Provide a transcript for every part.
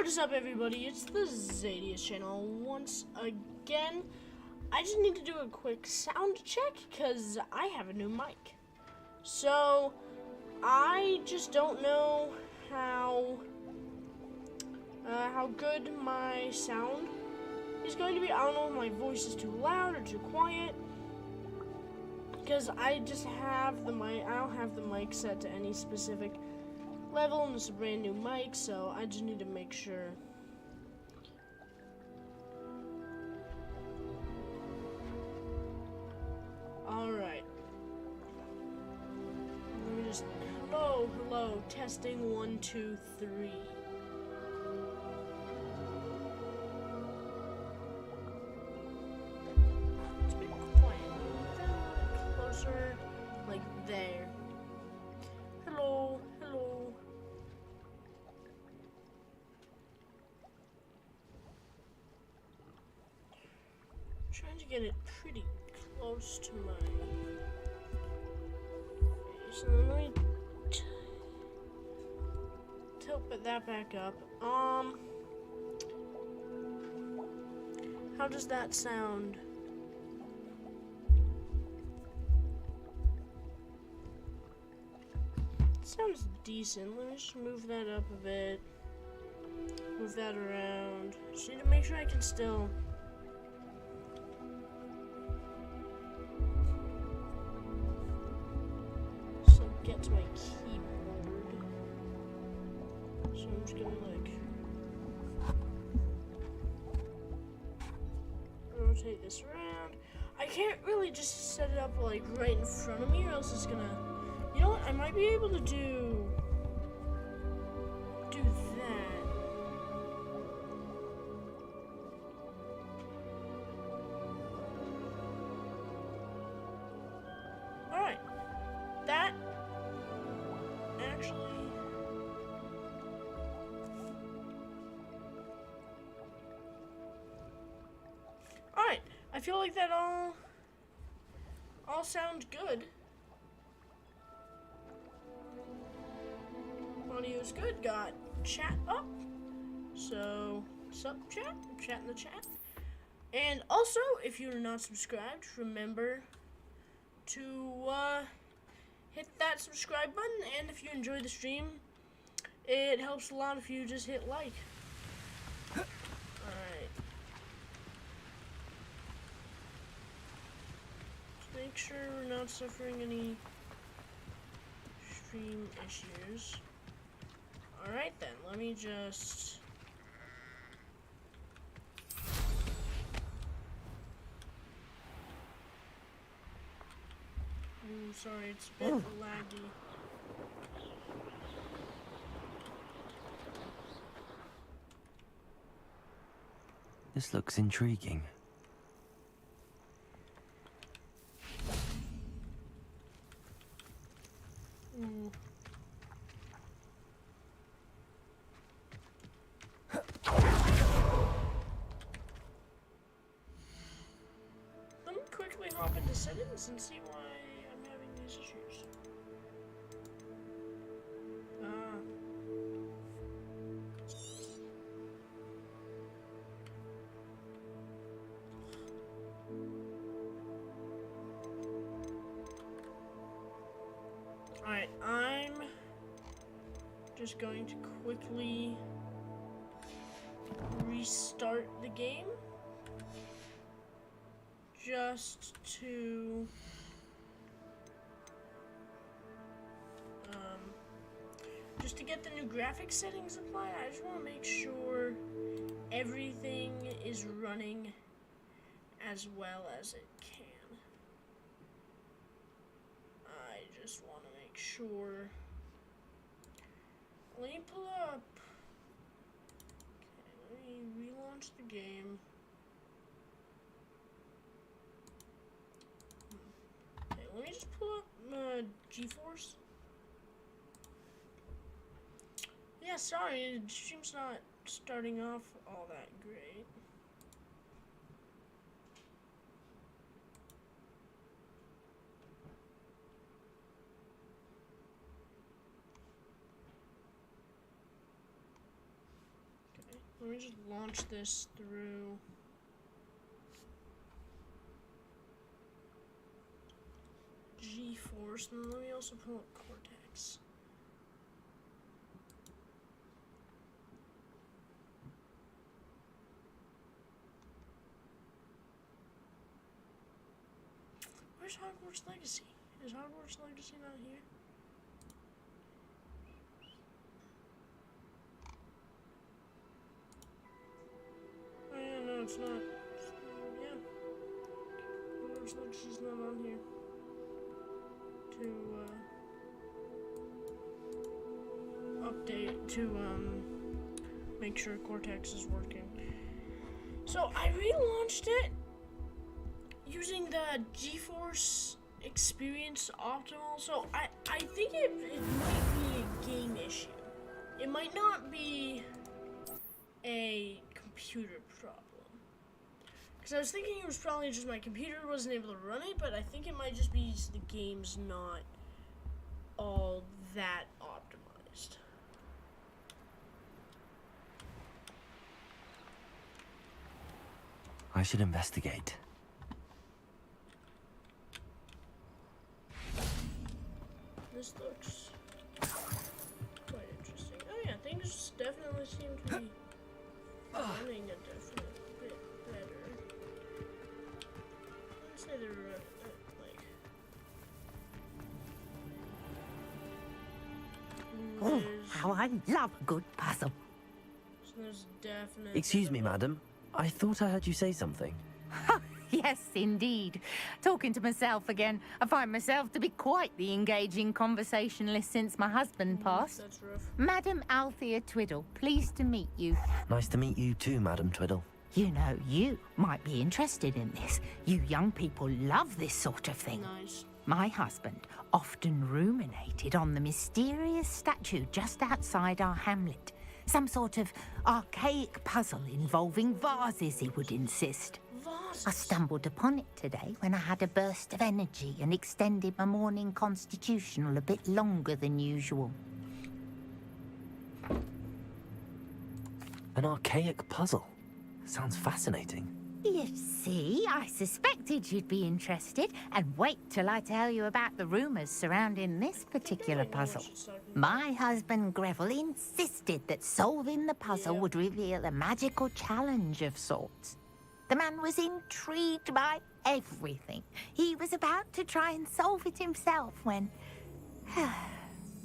What is up, everybody? It's the Zadius channel once again. I just need to do a quick sound check because I have a new mic. So I just don't know how good my sound is going to be. I don't know if my voice is too loud or too quiet, because I just have the mic. I don't have the mic set to any specific level, and it's a brand new mic, so I just need to make sure. Alright. Let me just, hello, testing 1, 2, 3. Let's be quiet. Closer, like there. Hello. Trying to get it pretty close to my face. And let me put that back up. How does that sound? It sounds decent. Let me just move that up a bit. Move that around. Just need to make sure I can still. Get to my keyboard. So I'm just gonna rotate this around. I can't really just set it up like right in front of me, or else it's gonna. You know what? I might be able to do that. All right, that. Actually, alright, I feel like that all sounds good. Audio's good. Got chat up. So, sup chat? Chat in the chat. And also, if you're not subscribed, remember to hit that subscribe button, and if you enjoy the stream, it helps a lot if you just hit like. Alright. Just make sure we're not suffering any stream issues. Alright then, let me just. Ooh, sorry, it's a bit laggy. This looks intriguing. Ooh. Let me quickly hop into settings and see why I'm having these issues. Alright, I'm just going to quickly restart the game just to get the new graphics settings applied. I just want to make sure everything is running as well as it can. I just want to make sure. Let me pull up. Okay, let me relaunch the game. Okay, let me just pull up GeForce. Yeah, sorry, the stream's not starting off all that great. Okay. Let me just launch this through. G-force, and then let me also pull up Cortex. Where's Hogwarts Legacy? Is Hogwarts Legacy not here? Oh yeah, no, it's not. Yeah. Hogwarts Legacy's not on here. To update, to make sure Cortex is working. So I relaunched it using the GeForce Experience Optimal. So I think it might be a game issue. It might not be a computer problem. Because I was thinking it was probably just my computer wasn't able to run it, but I think it might just be the game's not all that optimized. I should investigate. This looks quite interesting. Oh yeah, things definitely seem to be running a definite bit better. Let's say they're like. Oh, how I love a good puzzle. So there's definitely. Excuse me, madam. I thought I heard you say something. Yes, indeed. Talking to myself again. I find myself to be quite the engaging conversationalist since my husband passed. That's rough. Madam Althea Twiddle, pleased to meet you. Nice to meet you too, Madam Twiddle. You know, you might be interested in this. You young people love this sort of thing. Nice. My husband often ruminated on the mysterious statue just outside our hamlet. Some sort of archaic puzzle involving vases, he would insist. Vases. I stumbled upon it today when I had a burst of energy and extended my morning constitutional a bit longer than usual. An archaic puzzle. Sounds fascinating. You see, I suspected you'd be interested, and wait till I tell you about the rumours surrounding this particular puzzle. My husband Greville insisted that solving the puzzle would reveal a magical challenge of sorts. The man was intrigued by everything. He was about to try and solve it himself when...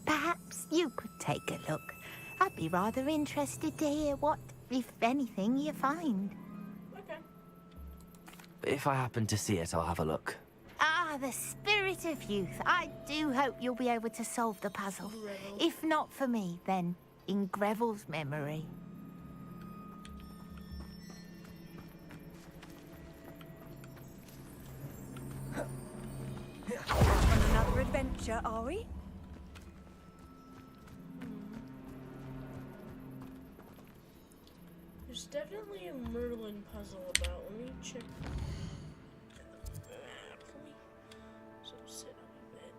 perhaps you could take a look. I'd be rather interested to hear what, if anything, you find. Okay. If I happen to see it, I'll have a look. Ah, the spirit of youth. I do hope you'll be able to solve the puzzle. Greville. If not for me, then in Greville's memory. On another adventure, are we? There's definitely a Merlin puzzle about. Let me check the map. Let me sit up a bit.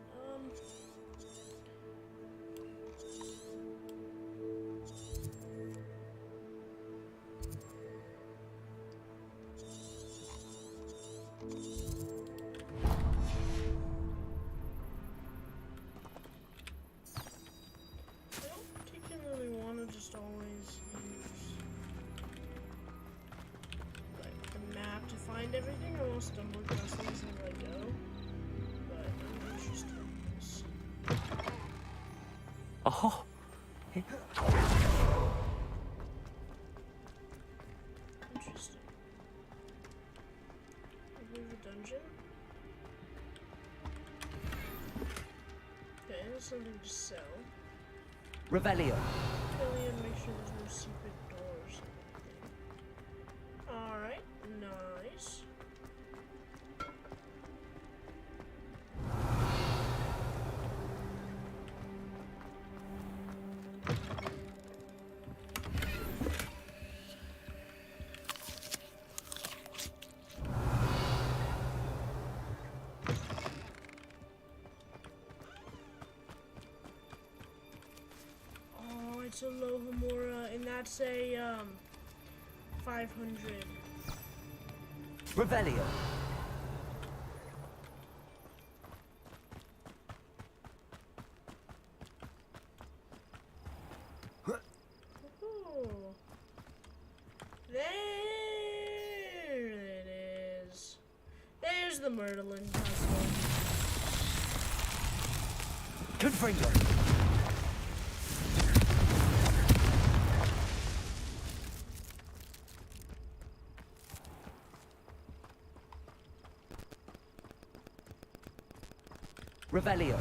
I don't particularly want to just always use like the map to find everything. I will stumble across things as I go. But I'm interested in this. Oh! Interesting. Remove a dungeon. Okay, that's something to sell. Revelio. Really, and make sure there's no secret doors or anything. Alright, nice. Oh, it's a Lohomora, and that's a 500. Revelio. Ooh. There it is. There's the Merlin puzzle. Confringo. Revelio.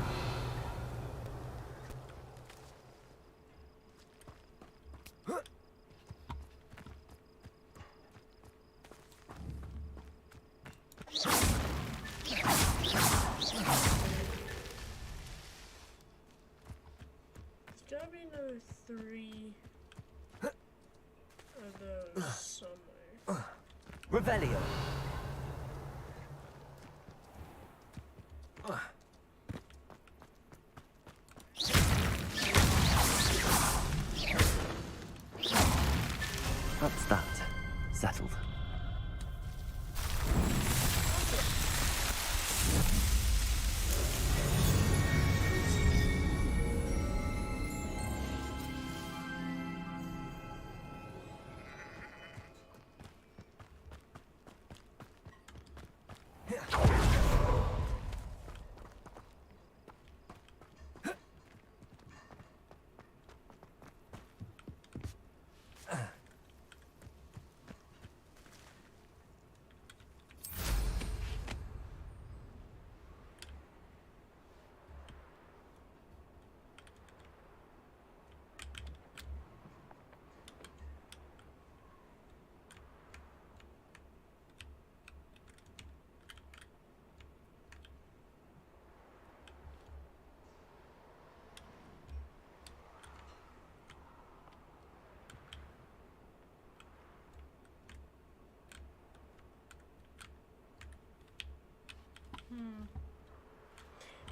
There's gotta be another 3 of those somewhere. Revelio. That's that. Settled.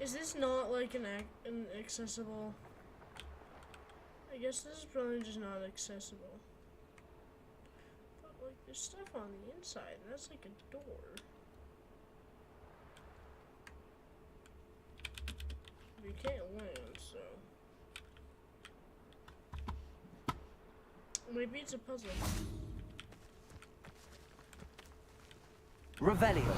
Is this not like an accessible? I guess this is probably just not accessible. But like, there's stuff on the inside, and that's like a door. You can't land, so maybe it's a puzzle. Revelio.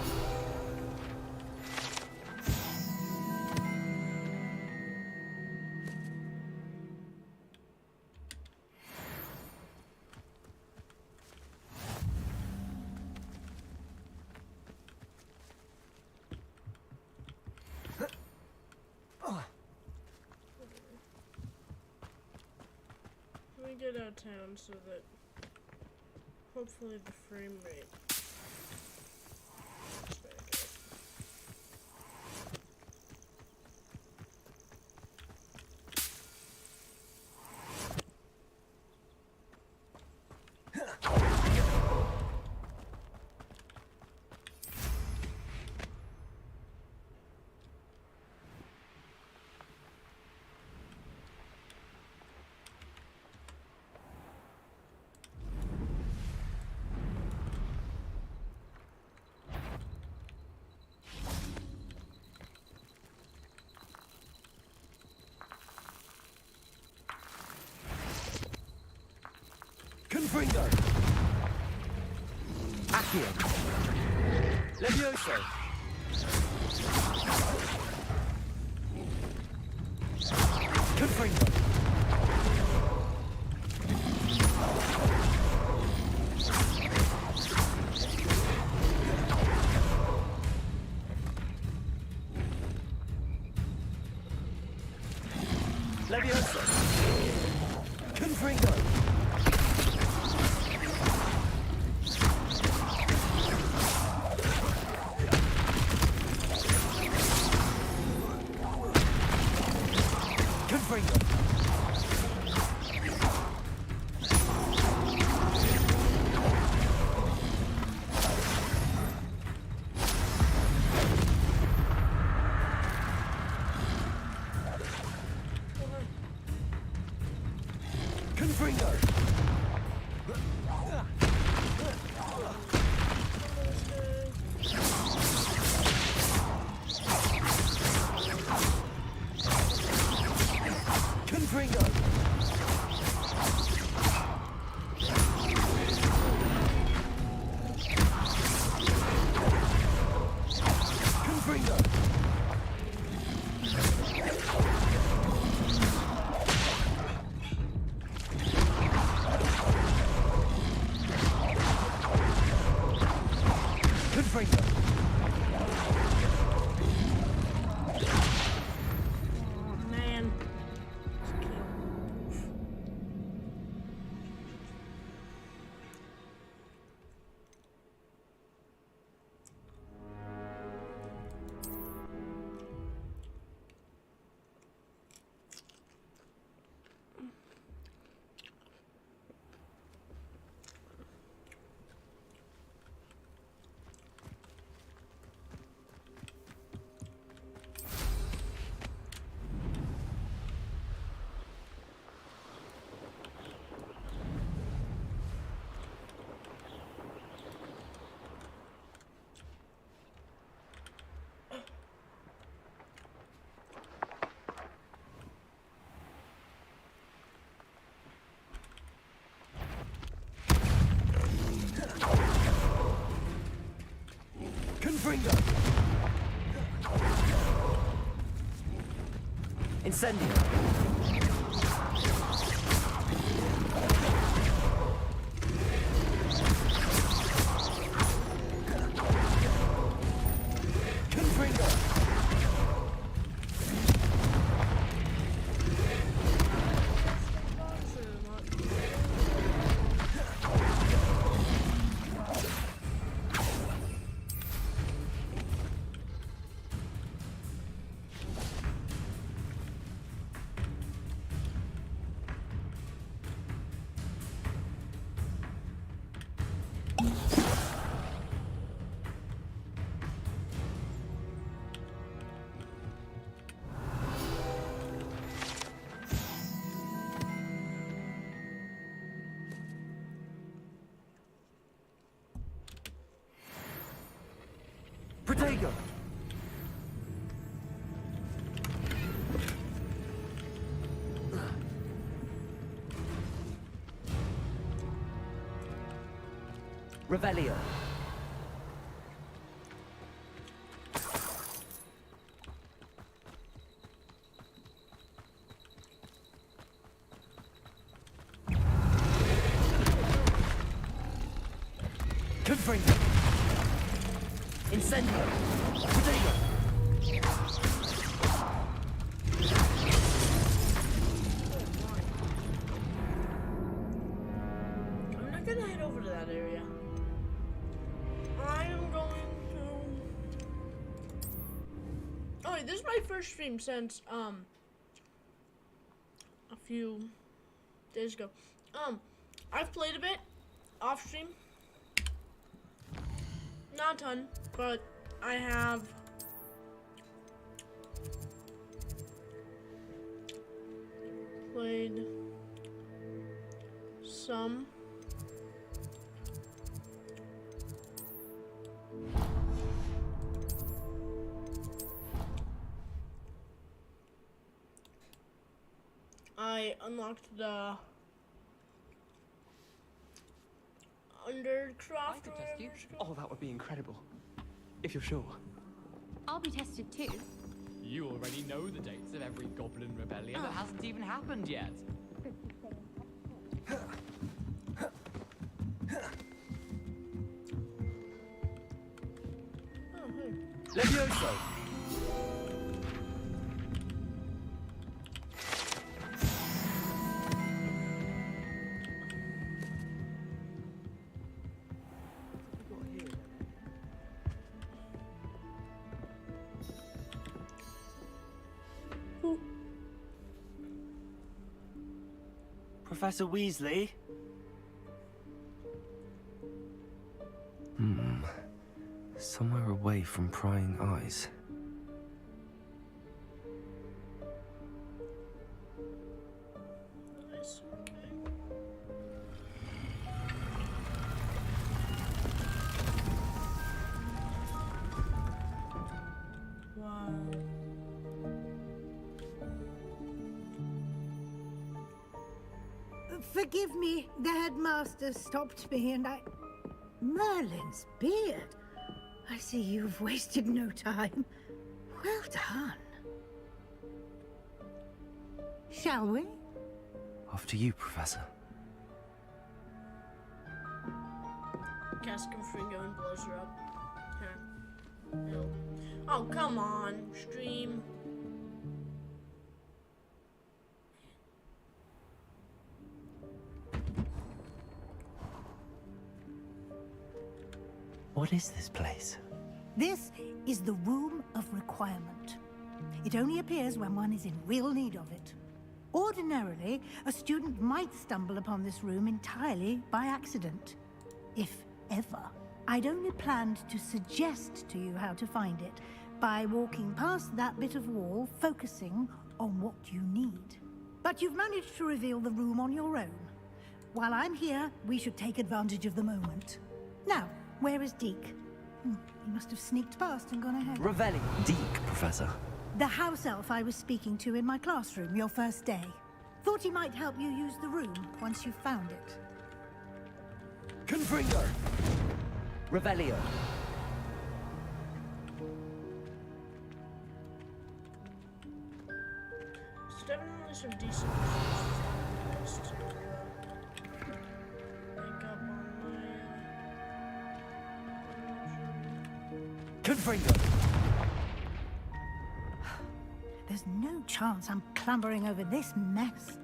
Let me get out of town so that hopefully the frame rate is back up. Confringo. Accio. Levioso. Confringo. Levioso. Confringo. Confringo. Confringo. Confringo. Confringo. Confringo. Oh, man. Confringo. Incendio. Confringo. Protego. Revelio. Confringo. Incendio. Protego. I'm not gonna head over to that area. I am going to. Oh, this is my first stream since a few days ago. I've played a bit off stream. Not a ton, but I have played some. I unlocked the Undercroft. I could test you. Oh, that would be incredible. If you're sure. I'll be tested too. You already know the dates of every goblin rebellion that hasn't even happened yet. Oh, hey. Levioso. Professor Weasley? Somewhere away from prying eyes. Nice, okay. Wow. Forgive me, the headmaster stopped me and I... Merlin's beard. I see you've wasted no time. Well done. Shall we? After you, Professor. Cast Confringo and blows her up. Huh. No. Oh, come on, stream. What is this place? This is the Room of Requirement. It only appears when one is in real need of it. Ordinarily, a student might stumble upon this room entirely by accident. If ever. I'd only planned to suggest to you how to find it by walking past that bit of wall, focusing on what you need. But you've managed to reveal the room on your own. While I'm here, we should take advantage of the moment. Now, where is Deke? He must have sneaked past and gone ahead. Revelli. Deke, Professor. The house elf I was speaking to in my classroom your first day. Thought he might help you use the room once you found it. Confringo! Revelio. It's definitely some decent just to pick up on my Confringo! There's no chance I'm clambering over this mess.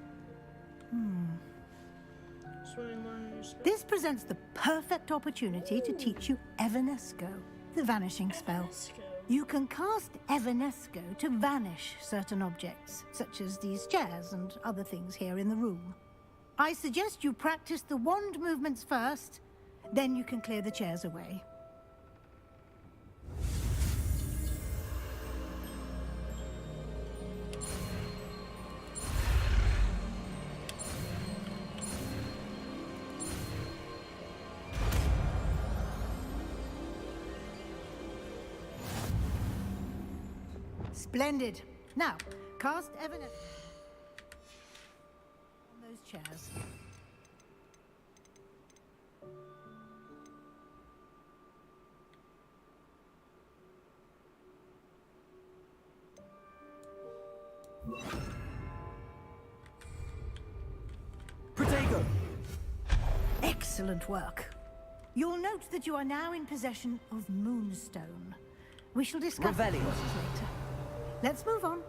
swimming learning new spell. This presents the perfect opportunity to teach you Evanesco, the vanishing spell. Evanesco. You can cast Evanesco to vanish certain objects, such as these chairs and other things here in the room. I suggest you practice the wand movements first, then you can clear the chairs away. Splendid. Now, cast Evanesco on those chairs. Protego! Excellent work. You'll note that you are now in possession of Moonstone. We shall discuss the Revelio. courses later. Let's move on.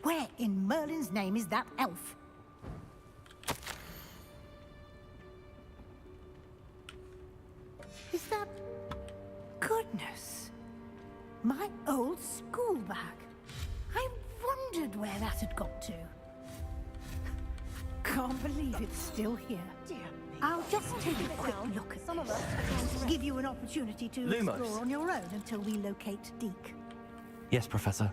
Where in Merlin's name is that elf? Is that... Goodness. My old school bag. I wondered where that had got to. Can't believe it's still here. I'll just take a quick look at this. Give you an opportunity to Lumos. explore on your own until we locate Deke. Yes, Professor.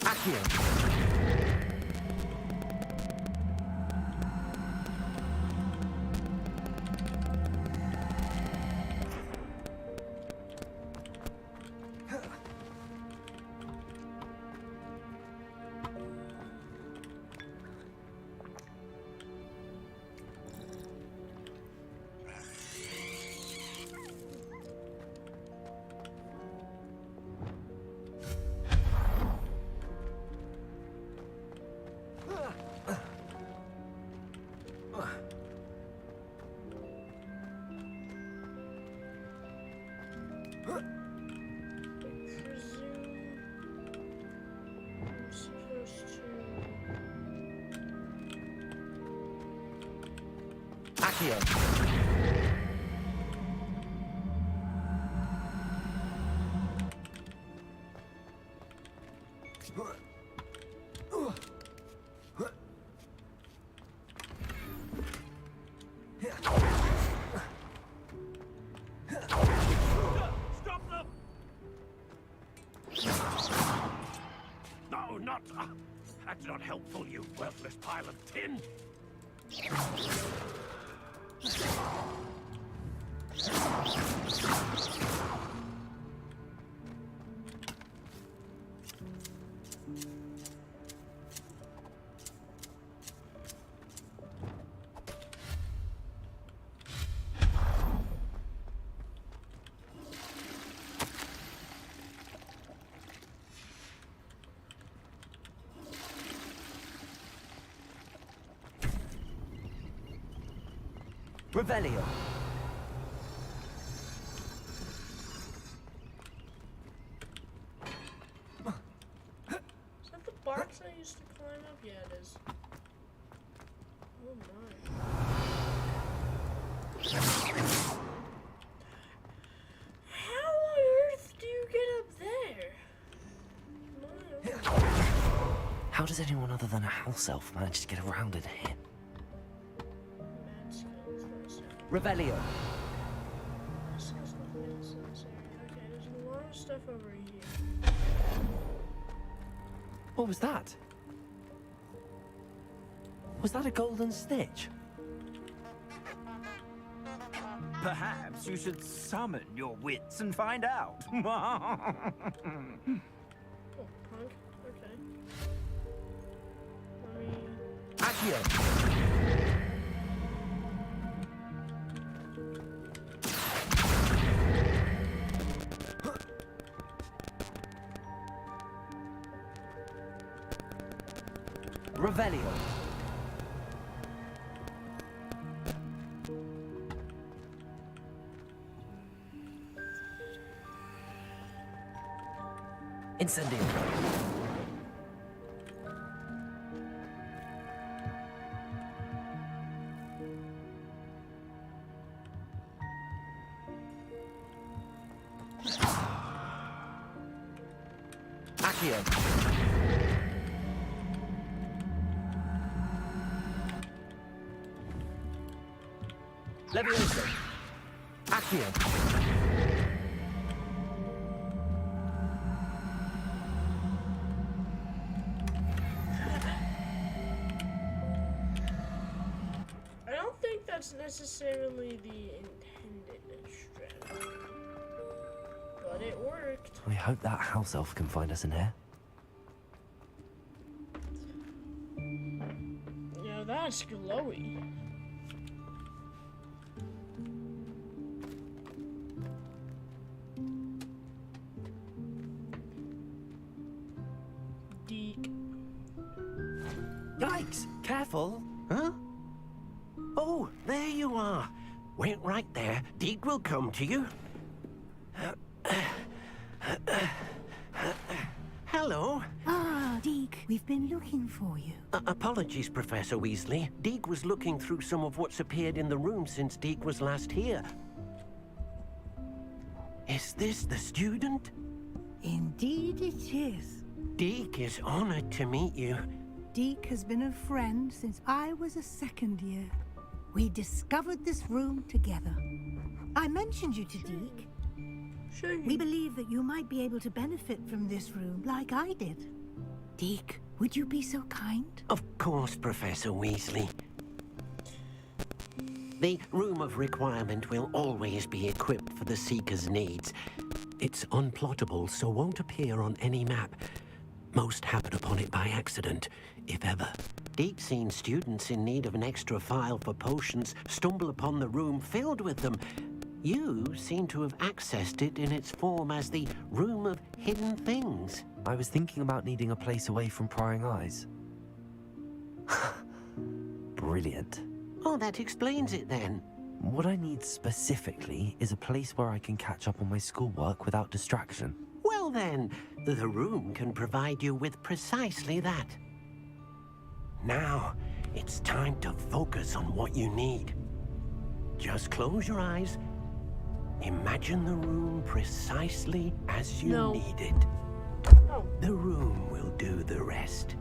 Accio. Accio. Stop them! No, not... that's not helpful, you worthless pile of tin. Revelio. Is that the box I used to climb up? Yeah, it is. Oh my. How on earth do you get up there? How does anyone other than a house elf manage to get around in here? Mad skills, that's it. Revelio. This is nothing necessary. Okay, there's a lot of stuff over here. What was that? Was that a golden snitch? Perhaps you should summon your wits and find out. Oh, punk. Okay. Let me... Accio. Revelio. Incendio. Accio. Levioso. Accio. I don't think that's necessarily the intended strategy. But it worked. I hope that house elf can find us in here. Yeah, that's glowy. Deek. Yikes! Careful! Huh? Oh, there you are. Wait right there. Deke will come to you. Hello. Ah, Deke, we've been looking for you. Apologies, Professor Weasley. Deke was looking through some of what's appeared in the room since Deke was last here. Is this the student? Indeed it is. Deke is honored to meet you. Deke has been a friend since I was a second year. We discovered this room together. I mentioned you to Deke. Sure. We believe that you might be able to benefit from this room like I did. Deke, would you be so kind? Of course, Professor Weasley. The Room of Requirement will always be equipped for the Seeker's needs. It's unplottable, so won't appear on any map. Most happen upon it by accident, if ever. Deke's seen students in need of an extra file for potions stumble upon the room filled with them. You seem to have accessed it in its form as the Room of Hidden Things. I was thinking about needing a place away from prying eyes. Brilliant. Oh, that explains it then. What I need specifically is a place where I can catch up on my schoolwork without distraction. Well then, the room can provide you with precisely that. Now, it's time to focus on what you need. Just close your eyes. Imagine the room precisely as you No. need it. Oh. The room will do the rest.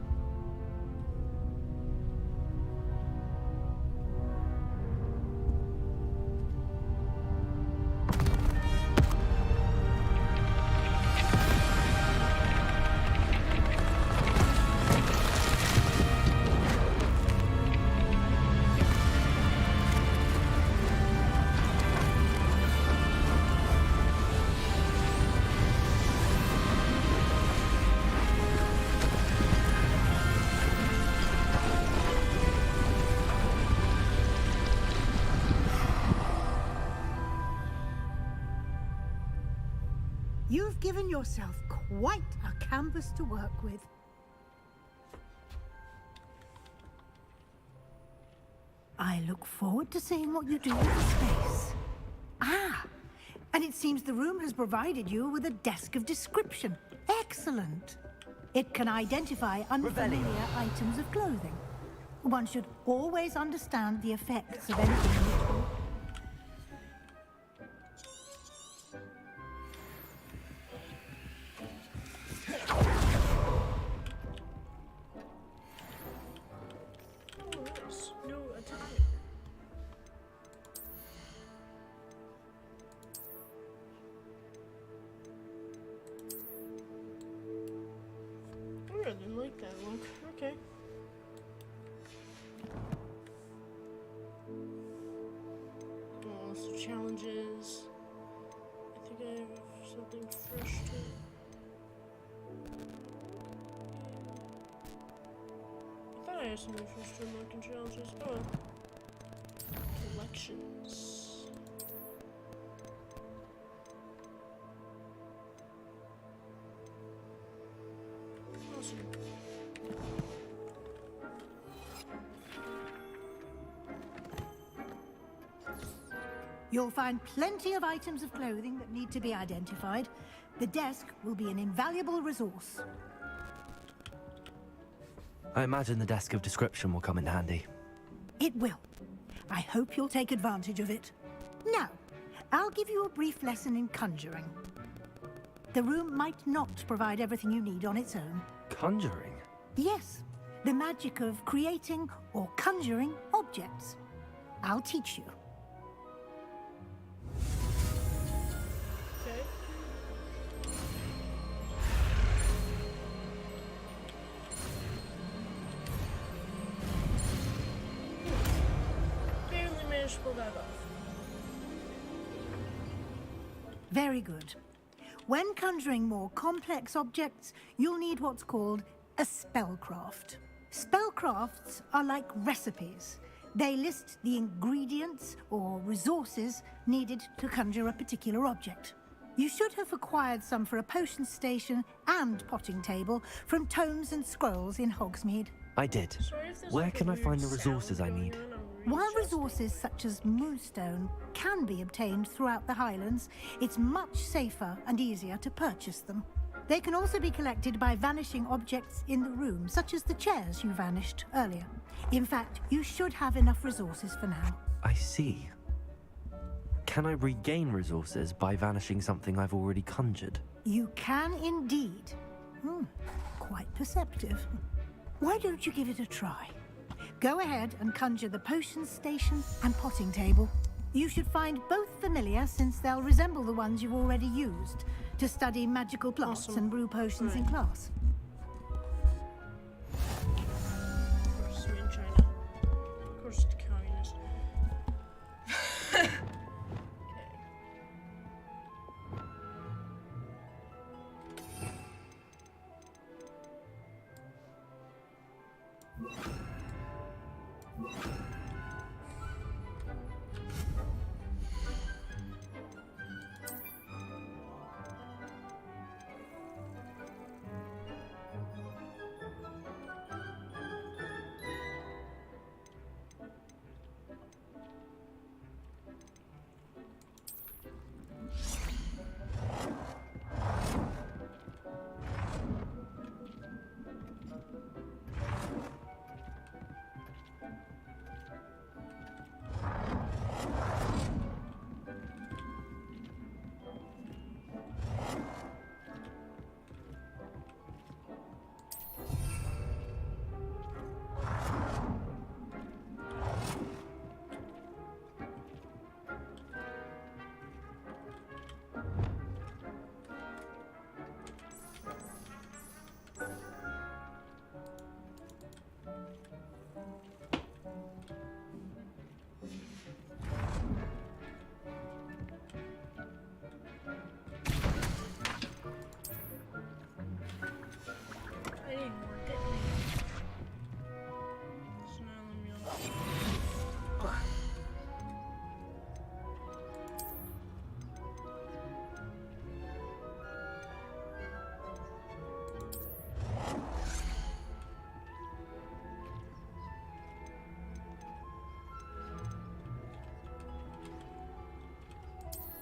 You've given yourself quite a canvas to work with. I look forward to seeing what you do with the space. Ah, and it seems the room has provided you with a desk of description. Excellent. It can identify unfamiliar items of clothing. One should always understand the effects of anything useful. New attire. I didn't like that look. Okay. Oh, so challenges. I think I have something fresh to. I thought I had something fresh to unlock in challenges. Oh well. Collections. Awesome. You'll find plenty of items of clothing that need to be identified. The desk will be an invaluable resource. I imagine the desk of description will come in handy. It will. I hope you'll take advantage of it. Now, I'll give you a brief lesson in conjuring. The room might not provide everything you need on its own. Conjuring? Yes, the magic of creating or conjuring objects. I'll teach you. Okay. Barely managed to pull that off. Very good. When conjuring more complex objects, you'll need what's called a spellcraft. Spellcrafts are like recipes. They list the ingredients or resources needed to conjure a particular object. You should have acquired some for a potion station and potting table from tomes and scrolls in Hogsmeade. I did. Sorry if there's Where like a can I weird find the sound resources I going need? on. I'm While readjusting. resources such as moonstone can be obtained throughout the Highlands, it's much safer and easier to purchase them. They can also be collected by vanishing objects in the room, such as the chairs you vanished earlier. In fact, you should have enough resources for now. I see. Can I regain resources by vanishing something I've already conjured? You can indeed. Quite perceptive. Why don't you give it a try? Go ahead and conjure the potion station and potting table. You should find both familiar, since they'll resemble the ones you've already used to study magical plants Awesome. and brew potions in Right. class. Of course, me in China. Of course, it's communist. Okay.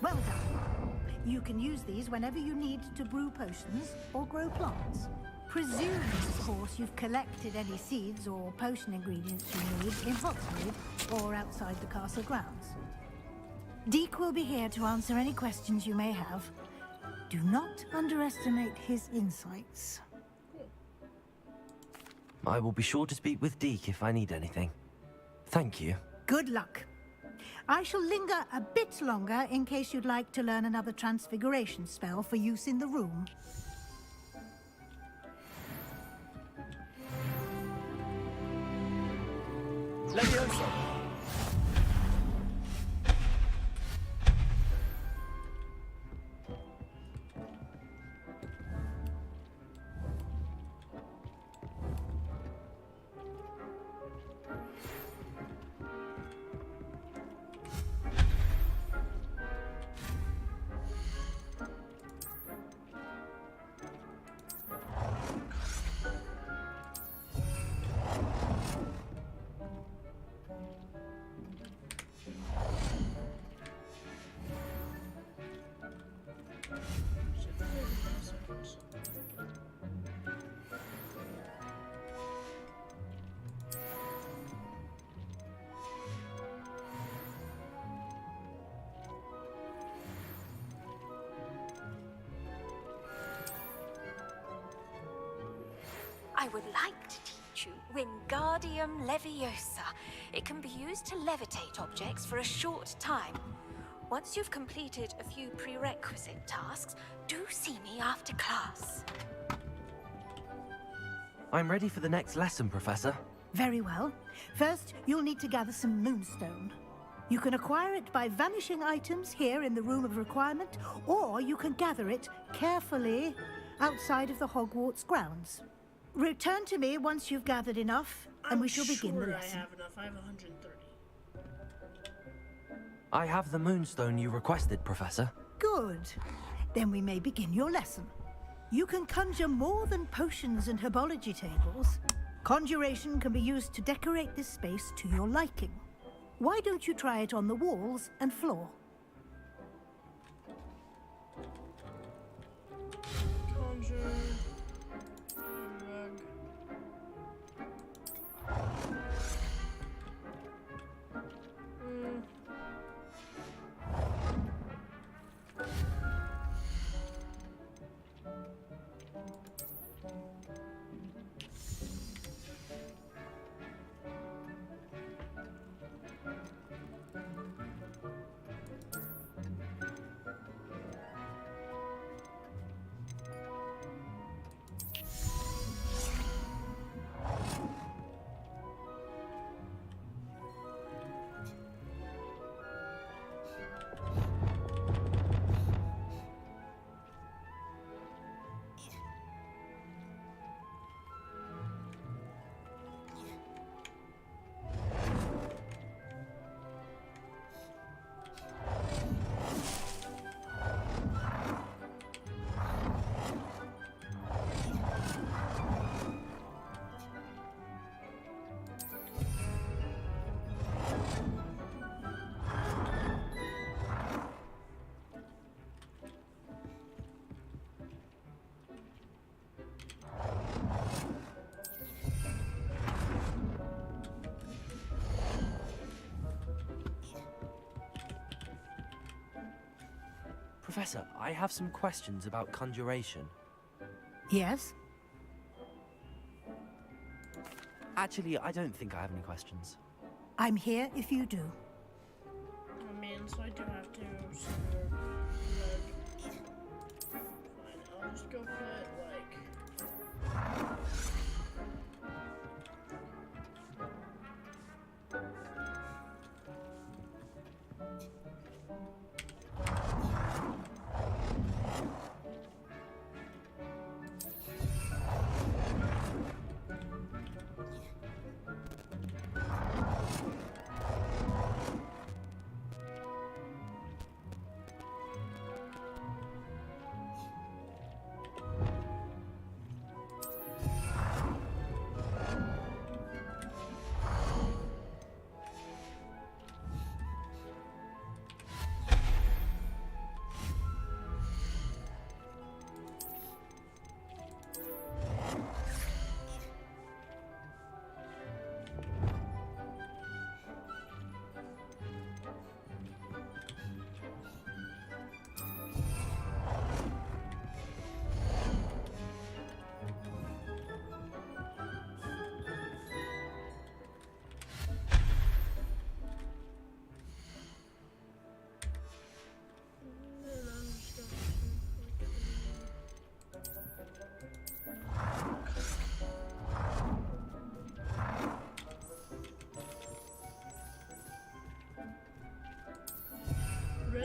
Well done. You can use these whenever you need to brew potions or grow plants. Presuming, of course, you've collected any seeds or potion ingredients you need in Hogsmeade or outside the castle grounds. Deek will be here to answer any questions you may have. Do not underestimate his insights. I will be sure to speak with Deke if I need anything. Thank you. Good luck. I shall linger a bit longer in case you'd like to learn another transfiguration spell for use in the room. Leviosa! I would like to teach you Wingardium Leviosa. It can be used to levitate objects for a short time. Once you've completed a few prerequisite tasks, do see me after class. I'm ready for the next lesson, Professor. Very well. First, you'll need to gather some moonstone. You can acquire it by vanishing items here in the Room of Requirement, or you can gather it carefully outside of the Hogwarts grounds. Return to me once you've gathered enough, and we shall begin the lesson. I have enough. I have 130. I have the moonstone you requested, Professor. Good. Then we may begin your lesson. You can conjure more than potions and herbology tables. Conjuration can be used to decorate this space to your liking. Why don't you try it on the walls and floor? Conjure. Professor, I have some questions about conjuration. Yes? Actually, I don't think I have any questions. I'm here if you do. I mean, so I do have to sort of, fine, I'll just go put, like...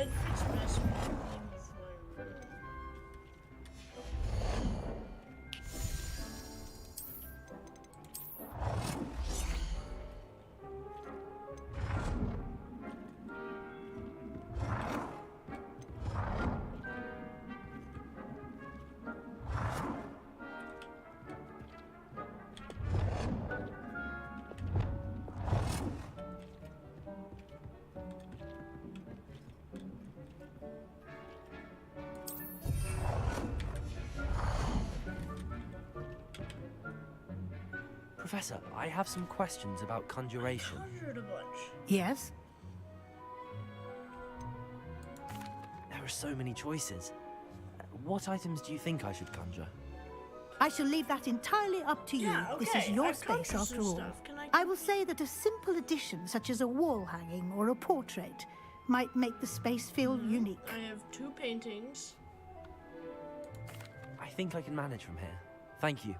it fits best with the theme of my room. Professor, I have some questions about conjuration. Conjured a bunch. Yes? There are so many choices. What items do you think I should conjure? I shall leave that entirely up to you. Yeah, This is okay, your I've space conjured after some all. stuff. Can I will say that a simple addition, such as a wall hanging or a portrait, might make the space feel unique. I have 2 paintings. I think I can manage from here. Thank you.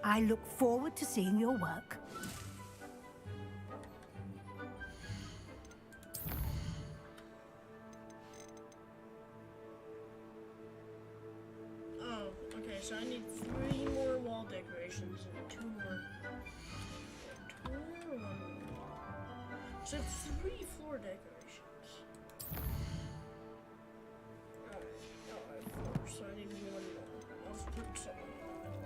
I look forward to seeing your work. Oh, okay, so I need 3 more wall decorations and 2 more. 2 more, 1 more. So 3 floor decorations. Alright, I have 4, so I need 1 more. I'll just put some in the middle.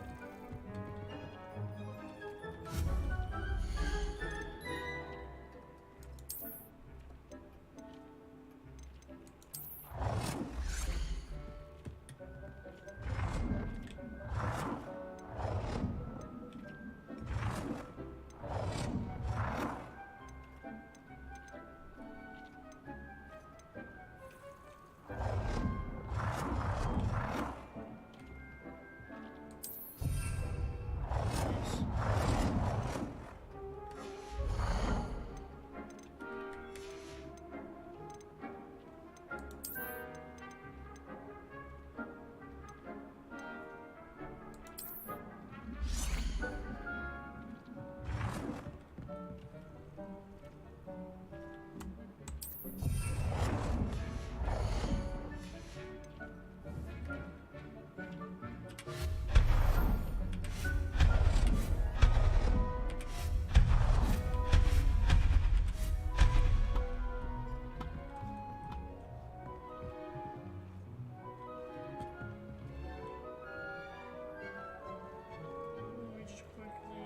Let me just quickly.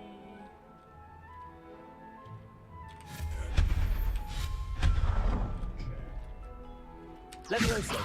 Levioso!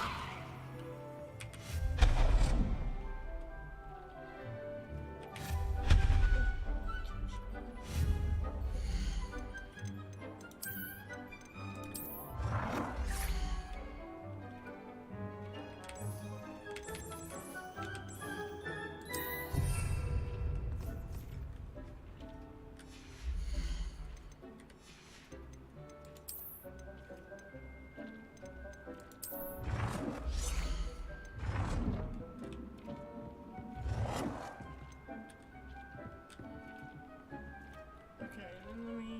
Okay, then let me.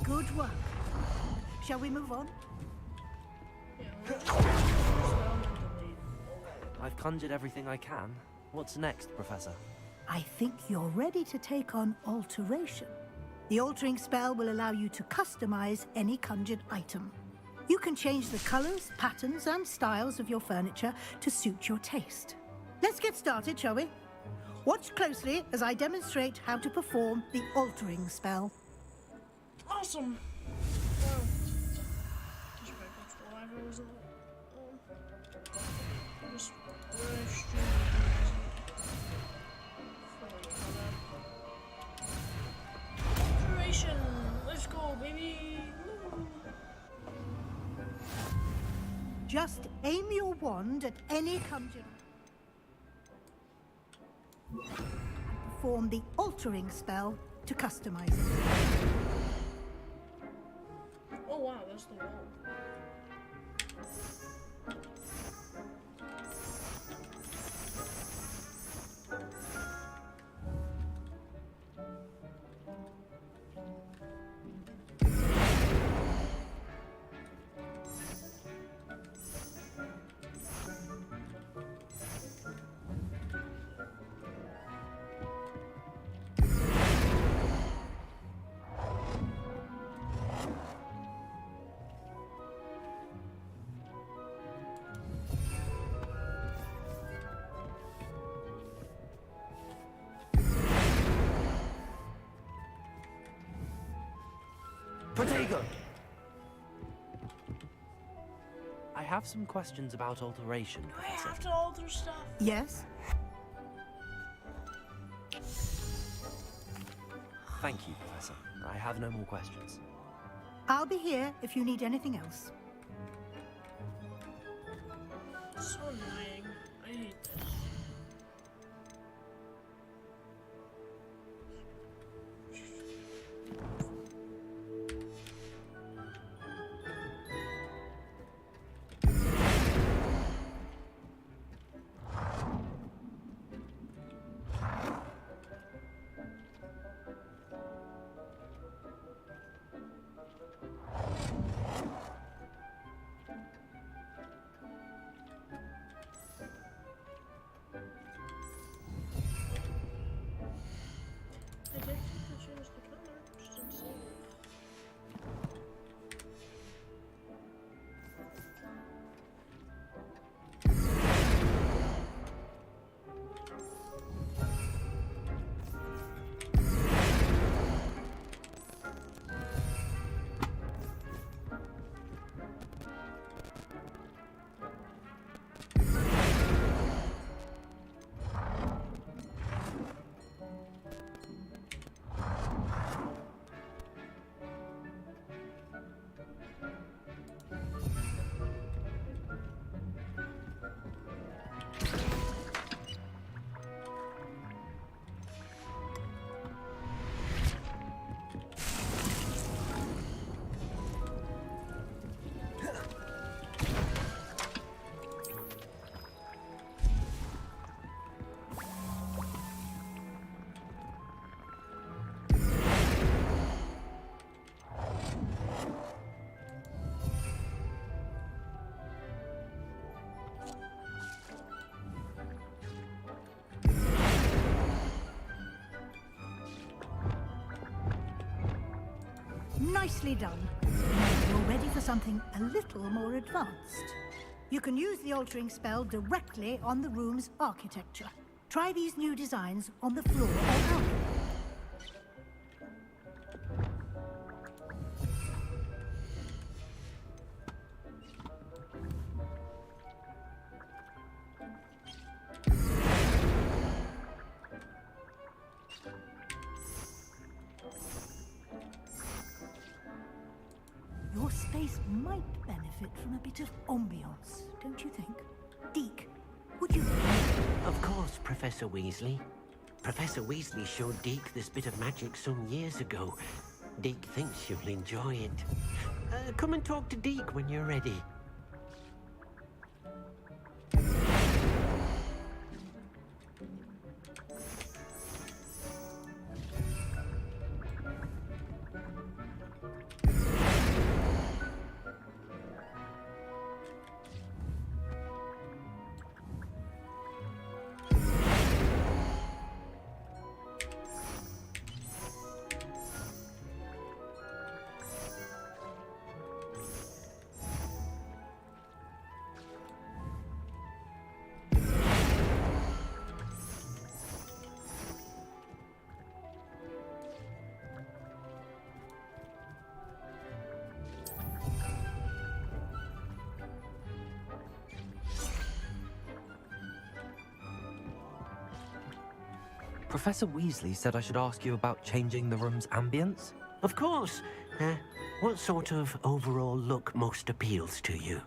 Good work. Shall we move on? Yeah, we'll just spell and delete. I've conjured everything I can. What's next, Professor? I think you're ready to take on alteration. The altering spell will allow you to customize any conjured item. You can change the colors, patterns, and styles of your furniture to suit your taste. Let's get started, shall we? Watch closely as I demonstrate how to perform the altering spell. Awesome. Wow. Just back up to the library, wasn't it? Just really extremely duration. Let's go, baby. Woo. Just aim your wand at any conjurer and perform the altering spell to customize it. Oh wow, that's the wall. Protego! I have some questions about alteration, Do I Professor. have to alter stuff? Yes? Thank you, Professor. I have no more questions. I'll be here if you need anything else. So annoying. I hate this. I did choose the color, just didn't save it. Nicely done. Now you're ready for something a little more advanced. You can use the altering spell directly on the room's architecture. Try these new designs on the floor or balcony. Your space might benefit from a bit of ambiance, don't you think? Deke, would you... Of course, Professor Weasley. Professor Weasley showed Deke this bit of magic some years ago. Deke thinks you'll enjoy it. Come and talk to Deke when you're ready. Professor Weasley said I should ask you about changing the room's ambience. Of course. What sort of overall look most appeals to you?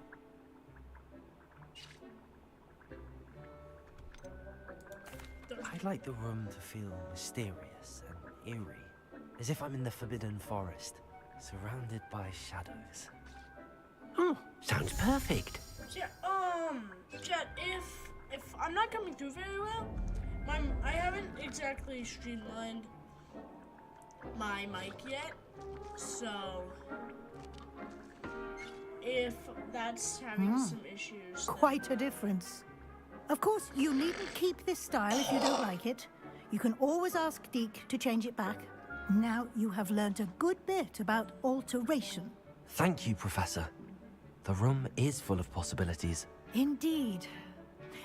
I'd like the room to feel mysterious and eerie, as if I'm in the Forbidden Forest, surrounded by shadows. Oh, sounds perfect. So yeah, Chat, if I'm not coming through very well, I haven't exactly streamlined my mic yet, so if that's having some issues, Quite a difference. Of course, you needn't keep this style if you don't like it. You can always ask Deke to change it back. Now you have learnt a good bit about alteration. Thank you, Professor. The room is full of possibilities. Indeed.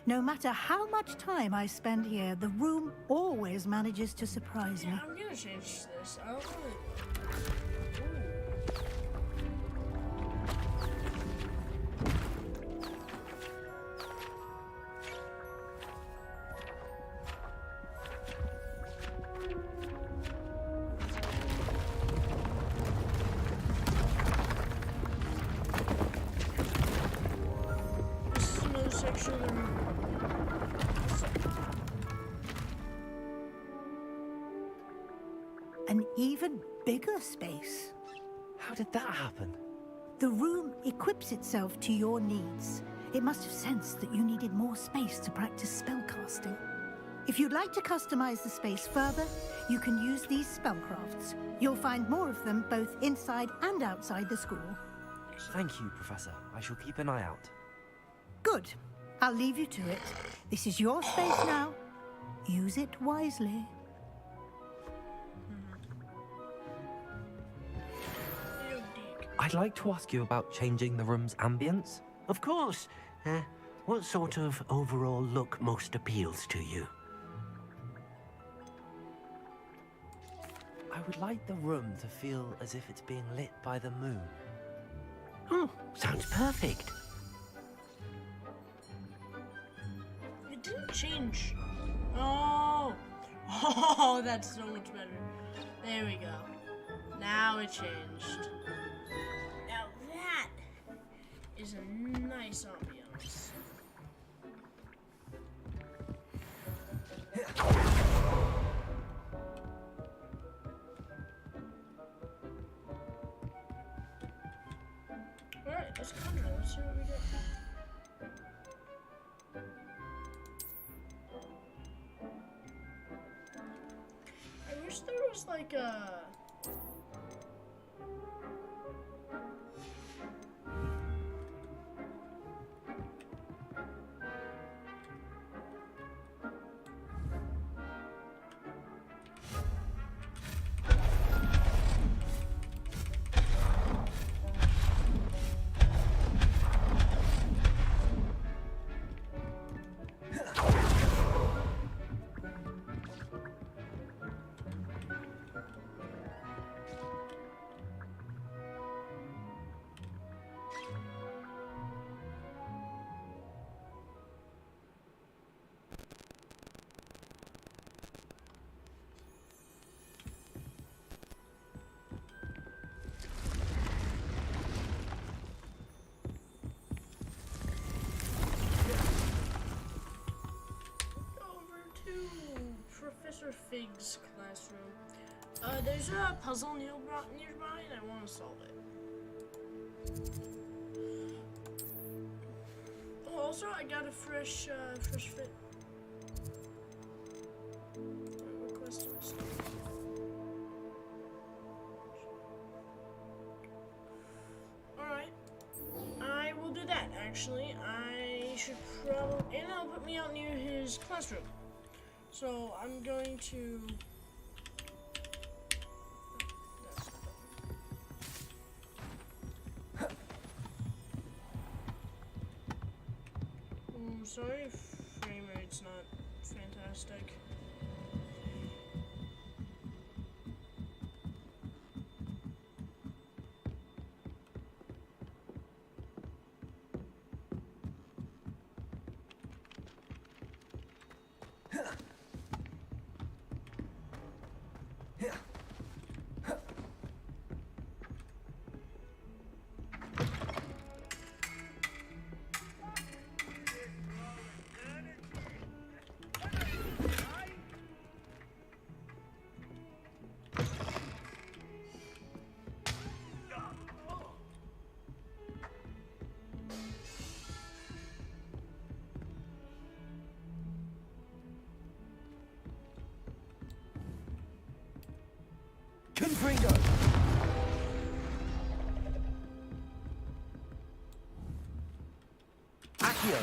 No matter how much time I spend here, the room always manages to surprise me. yeah, I'm gonna change this. I don't really. This is another section of the room. An even bigger space. How did that happen? The room equips itself to your needs. It must have sensed that you needed more space to practice spellcasting. If you'd like to customize the space further, you can use these spellcrafts. You'll find more of them both inside and outside the school. Thank you, Professor. I shall keep an eye out. Good. I'll leave you to it. This is your space now. Use it wisely. I'd like to ask you about changing the room's ambience. Of course. What sort of overall look most appeals to you? I would like the room to feel as if it's being lit by the moon. Oh, sounds perfect. It didn't change. Oh. Oh, that's so much better. There we go. Now it changed. Now that is a nice ambiance. Alright, let's conjure. Let's see what we get. I wish there was like a... Professor Fig's classroom. There's a puzzle nearby, and I want to solve it. Oh, also, I got a fresh fit. Request to restore. Alright. I will do that, actually. I should probably... And it'll put me out near his classroom. So I'm going to... Sorry if frame rate's not fantastic. Confringo! Accio!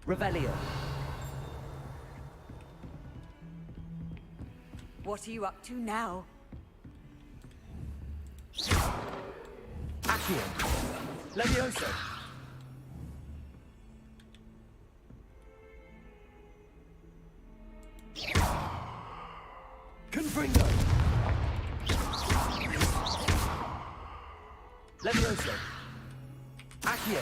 Revelio! What are you up to now? Accio! Levioso! Confringo! Levioso! Accio!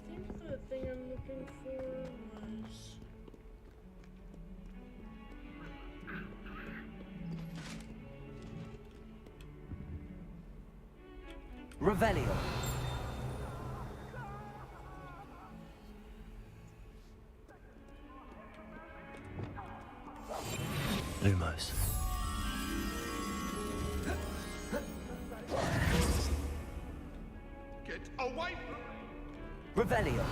I think the thing I'm looking for was... Revelio! Lumos. Get away from me! Revelio!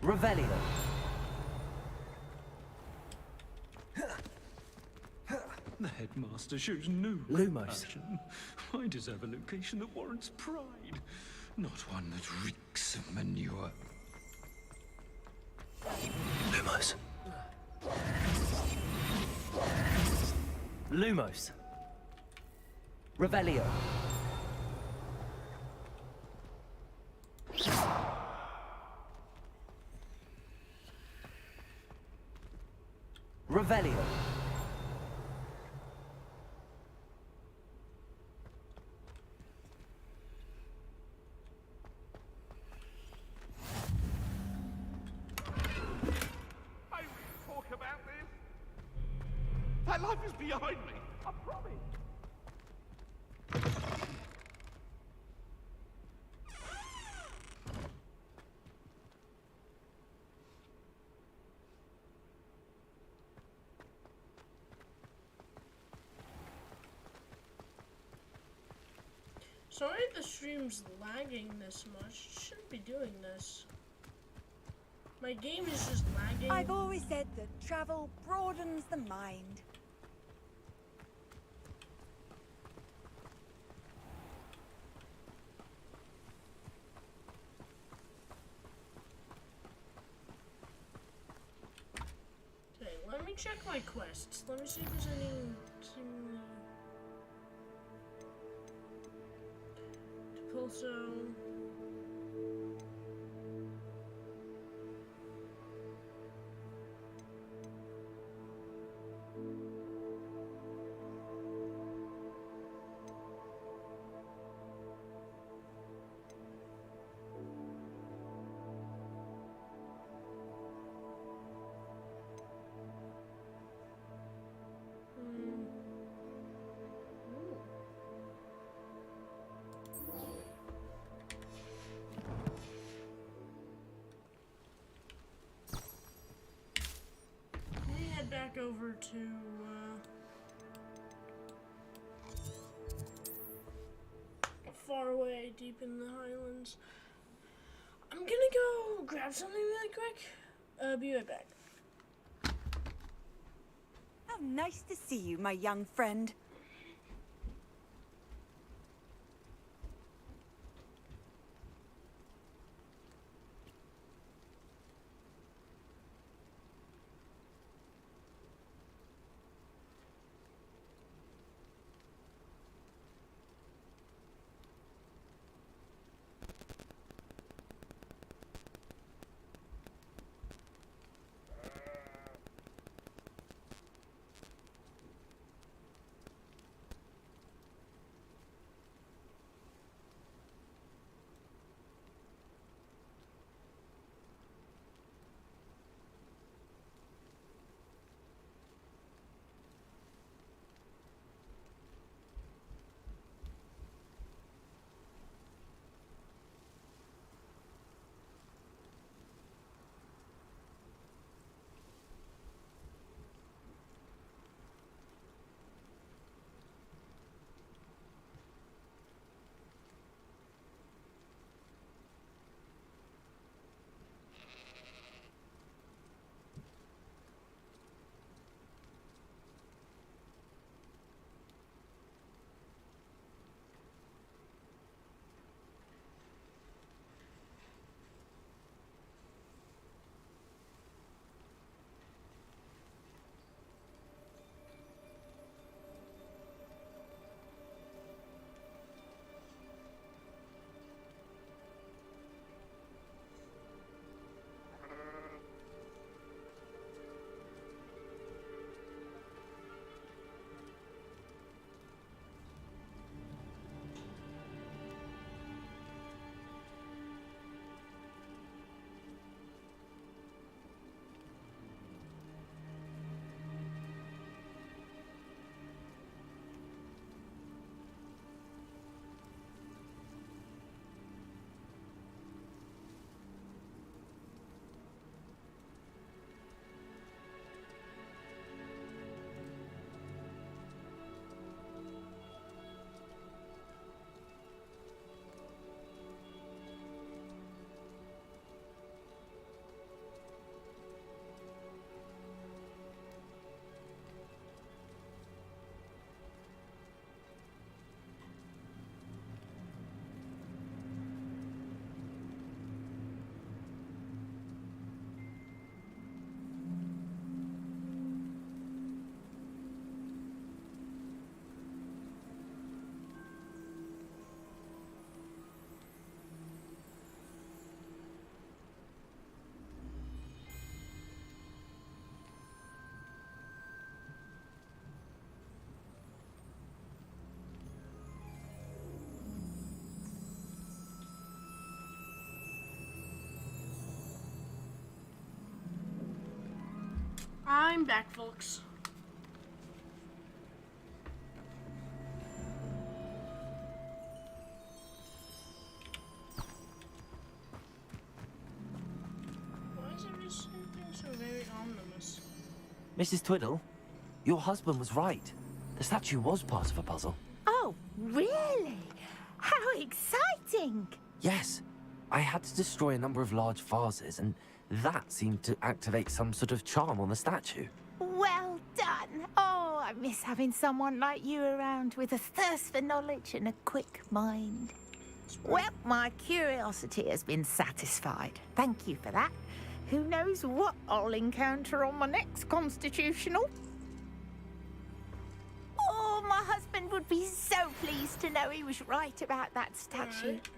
Revelio! The headmaster shows no Lumos. compassion. I deserve a location that warrants pride, not one that reeks of manure. Lumos. Lumos. Revelio. Revelio. I will talk about this. My life is behind me. I promise. Sorry the stream's lagging this much. It shouldn't be doing this. My game is just lagging. I've always said that travel broadens the mind. Okay, let me check my quests. Let me see if there's any... Also... over to far away, deep in the Highlands. I'm gonna go grab something really quick. Be right back. How nice to see you, my young friend. I'm back, folks. Why is everything so very ominous? Mrs. Twiddle, your husband was right. The statue was part of a puzzle. Oh, really? How exciting! Yes. I had to destroy a number of large vases, and that seemed to activate some sort of charm on the statue. Well done. Oh, I miss having someone like you around with a thirst for knowledge and a quick mind. Well, my curiosity has been satisfied. Thank you for that. Who knows what I'll encounter on my next constitutional? Oh, my husband would be so pleased to know he was right about that statue. Right.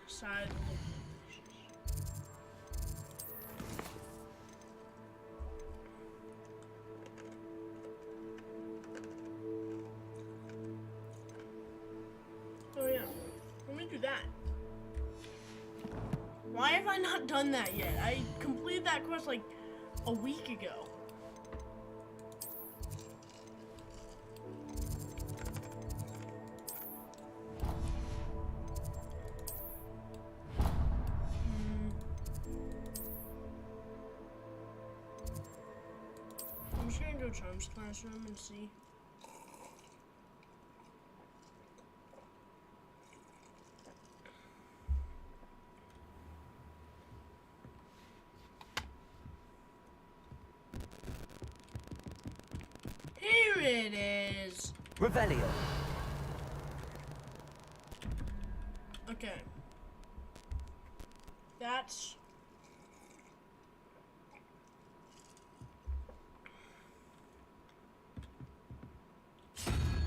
Side. Oh yeah, let me do that. Why have I not done that yet? I completed that quest like a week ago. go Charms classroom and see. Here it is. Revelio. Okay. That's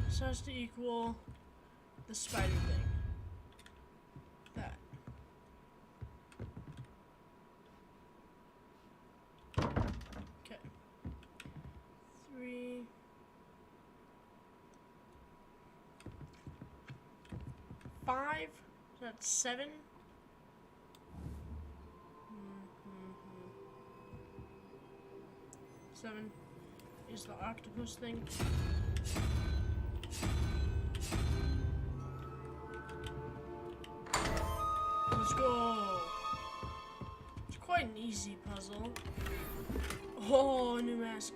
this has to equal the spider thing. That. Okay. 3. 5. That's 7. Seven is the octopus thing. Let's go. It's quite an easy puzzle. Oh, new mask.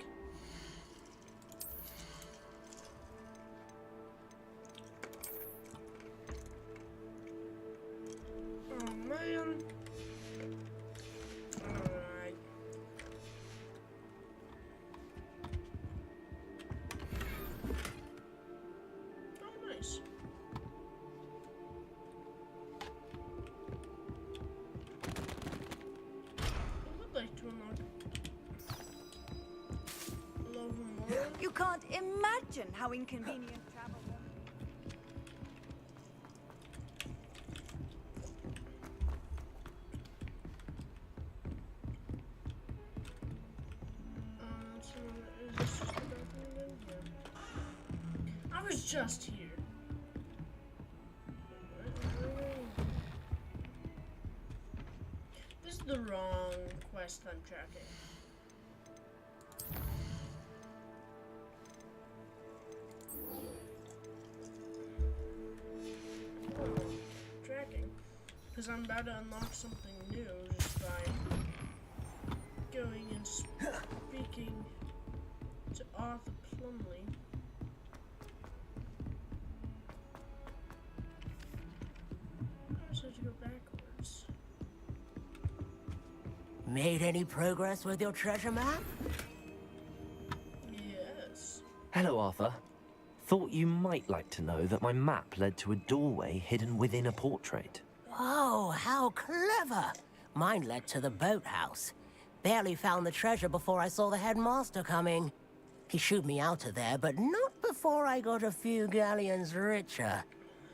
Oh man. Alright. Oh, nice. I would like to unlock level more. You can't imagine how inconvenient travel was. So is this just the bathroom then? Yeah. I was just here. This is the wrong quest I'm tracking. Tracking. Because I'm about to unlock something new just by going and speaking to Arthur Plumley. I just have to go backwards. Made any progress with your treasure map? Yes. Hello, Arthur. Thought you might like to know that my map led to a doorway hidden within a portrait. Oh, how clever! Mine led to the boathouse. Barely found the treasure before I saw the headmaster coming. He shooed me out of there, but not before I got a few galleons richer.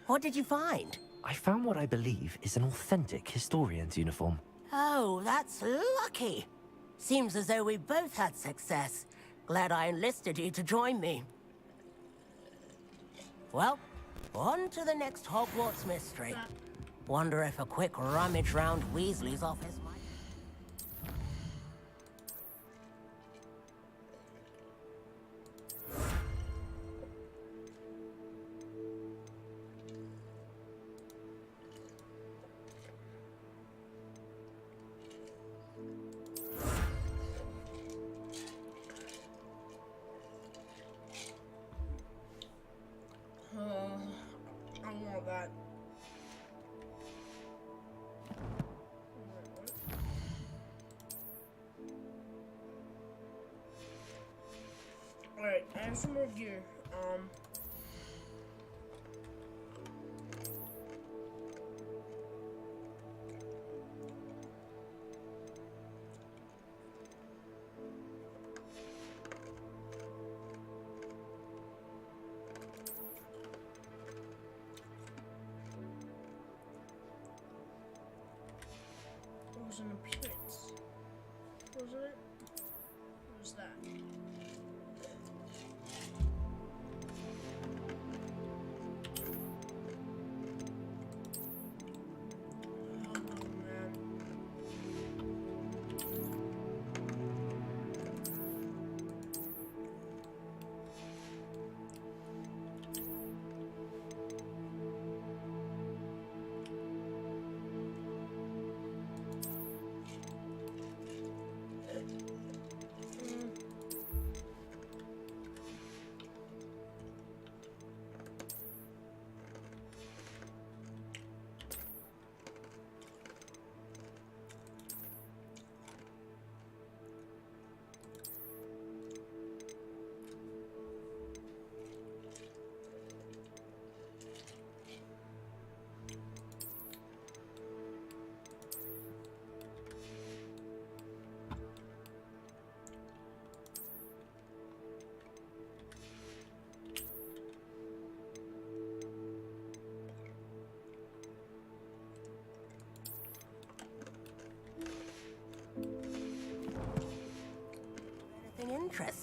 What did you find? I found what I believe is an authentic historian's uniform. Oh, that's lucky. Seems as though we both had success. Glad I enlisted you to join me. Well, on to the next Hogwarts mystery. Wonder if a quick rummage round Weasley's office might... I want that. Alright, I have some more gear. It was an appearance. Wasn't it? What was that?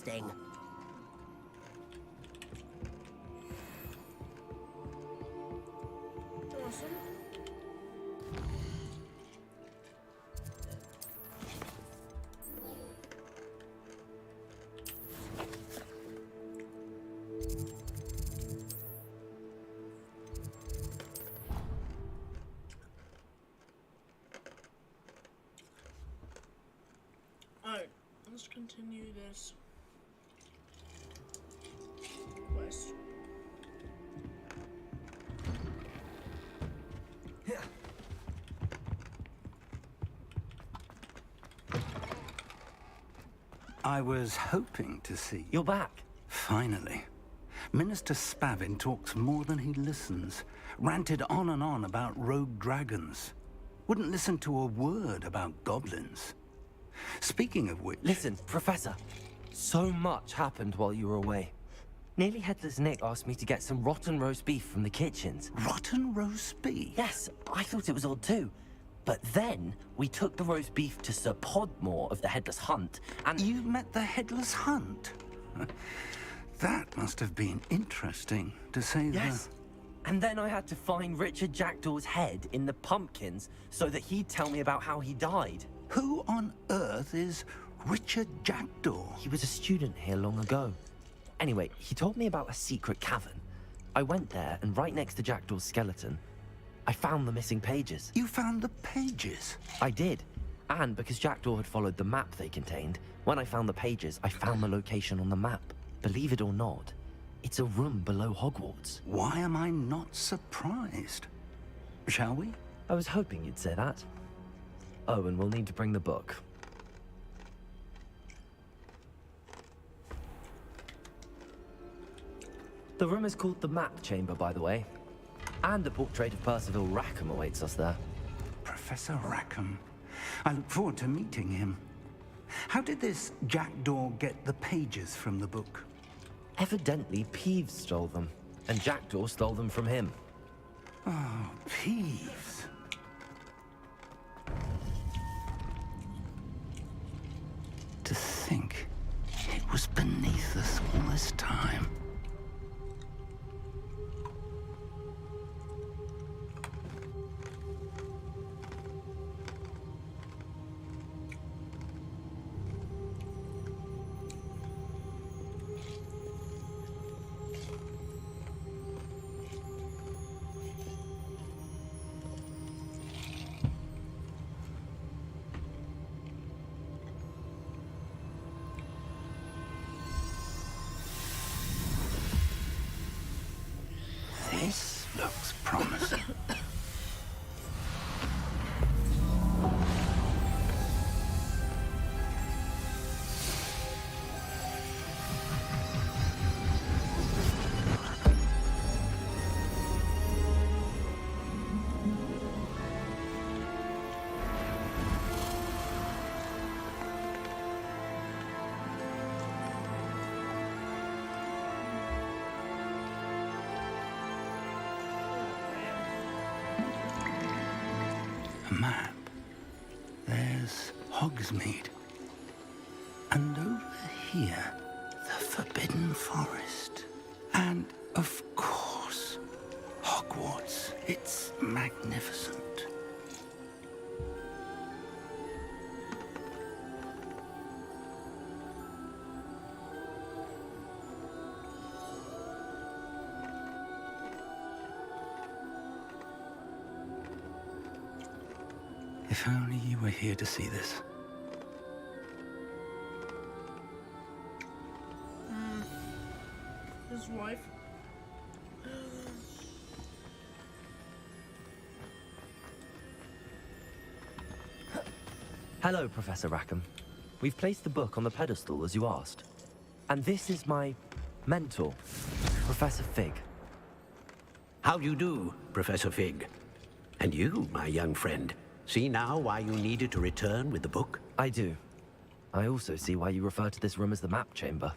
interesting. Awesome. Alright, let's continue this quest. I was hoping to see... You're back. Finally. Minister Spavin talks more than he listens. Ranted on and on about rogue dragons. Wouldn't listen to a word about goblins. Speaking of which... Listen, Professor. So much happened while you were away. Nearly Headless Nick asked me to get some rotten roast beef from the kitchens. Rotten roast beef? Yes, I thought it was odd too. But then, we took the roast beef to Sir Podmore of the Headless Hunt, and... You met the Headless Hunt? That must have been interesting, to say the... Yes. And then I had to find Richard Jackdaw's head in the pumpkins so that he'd tell me about how he died. Who on earth is Richard Jackdaw? He was a student here long ago. Anyway, he told me about a secret cavern. I went there, and right next to Jackdaw's skeleton, I found the missing pages. You found the pages? I did. And because Jackdaw had followed the map they contained, when I found the pages, I found the location on the map. Believe it or not, it's a room below Hogwarts. Why am I not surprised? Shall we? I was hoping you'd say that. Oh, and we'll need to bring the book. The room is called the Map Chamber, by the way. And a portrait of Percival Rackham awaits us there. Professor Rackham. I look forward to meeting him. How did this Jackdaw get the pages from the book? Evidently, Peeves stole them, and Jackdaw stole them from him. Oh, Peeves. To think it was beneath us all this time. This looks promising. A map. There's Hogsmeade. And over here, the Forbidden Forest. And, of course, Hogwarts. It's magnificent. If only you were here to see this. His wife. Hello, Professor Rackham. We've placed the book on the pedestal, as you asked. And this is my mentor, Professor Fig. How do you do, Professor Fig? And you, my young friend, see now why you needed to return with the book? I do. I also see why you refer to this room as the Map Chamber.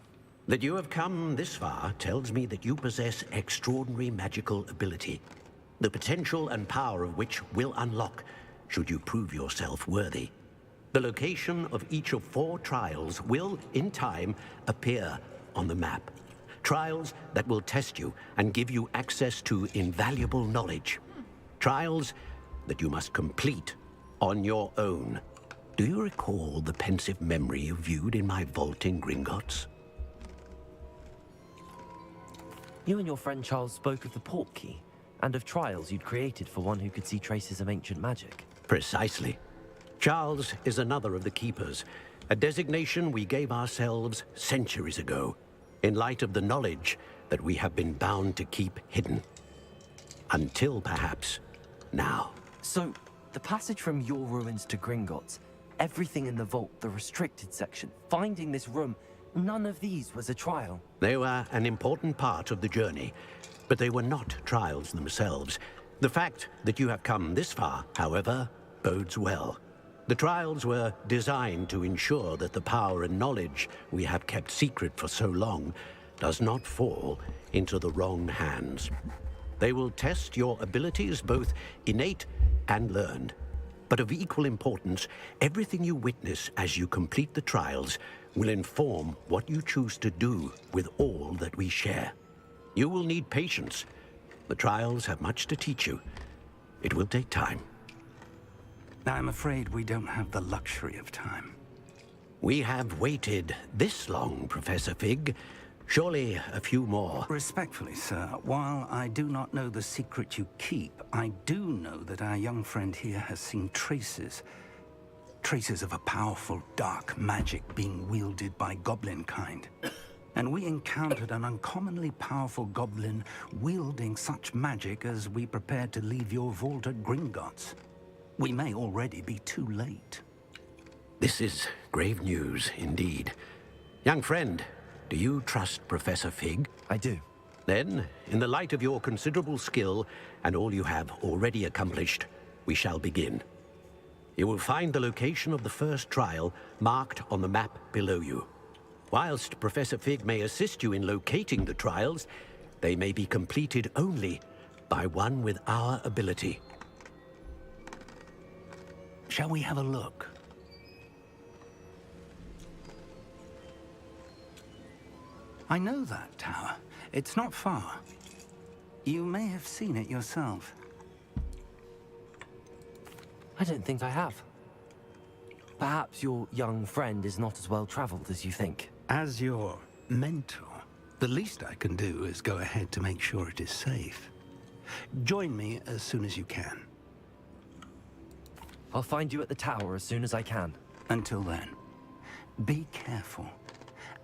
That you have come this far tells me that you possess extraordinary magical ability, the potential and power of which will unlock should you prove yourself worthy. The location of each of 4 trials will, in time, appear on the map. Trials that will test you and give you access to invaluable knowledge. Trials that you must complete on your own. Do you recall the pensive memory you viewed in my vault in Gringotts? You and your friend Charles spoke of the port key, and of trials you'd created for one who could see traces of ancient magic. Precisely. Charles is another of the Keepers, a designation we gave ourselves centuries ago, in light of the knowledge that we have been bound to keep hidden. Until, perhaps, now. So, the passage from your ruins to Gringotts, everything in the vault, the restricted section, finding this room, none of these was a trial. They were an important part of the journey, but they were not trials themselves. The fact that you have come this far, however, bodes well. The trials were designed to ensure that the power and knowledge we have kept secret for so long does not fall into the wrong hands. They will test your abilities, both innate and learned. But of equal importance, everything you witness as you complete the trials will inform what you choose to do with all that we share. You will need patience. The trials have much to teach you. It will take time. I'm afraid we don't have the luxury of time. We have waited this long, Professor Fig. Surely a few more. Respectfully, sir, while I do not know the secret you keep, I do know that our young friend here has seen traces of a powerful dark magic being wielded by goblin kind. And we encountered an uncommonly powerful goblin wielding such magic as we prepared to leave your vault at Gringotts. We may already be too late. This is grave news indeed. Young friend, do you trust Professor Fig? I do. Then, in the light of your considerable skill and all you have already accomplished, we shall begin. You will find the location of the first trial marked on the map below you. Whilst Professor Fig may assist you in locating the trials, they may be completed only by one with our ability. Shall we have a look? I know that tower. It's not far. You may have seen it yourself. I don't think I have. Perhaps your young friend is not as well traveled as you think. As your mentor, the least I can do is go ahead to make sure it is safe. Join me as soon as you can. I'll find you at the tower as soon as I can. Until then, be careful.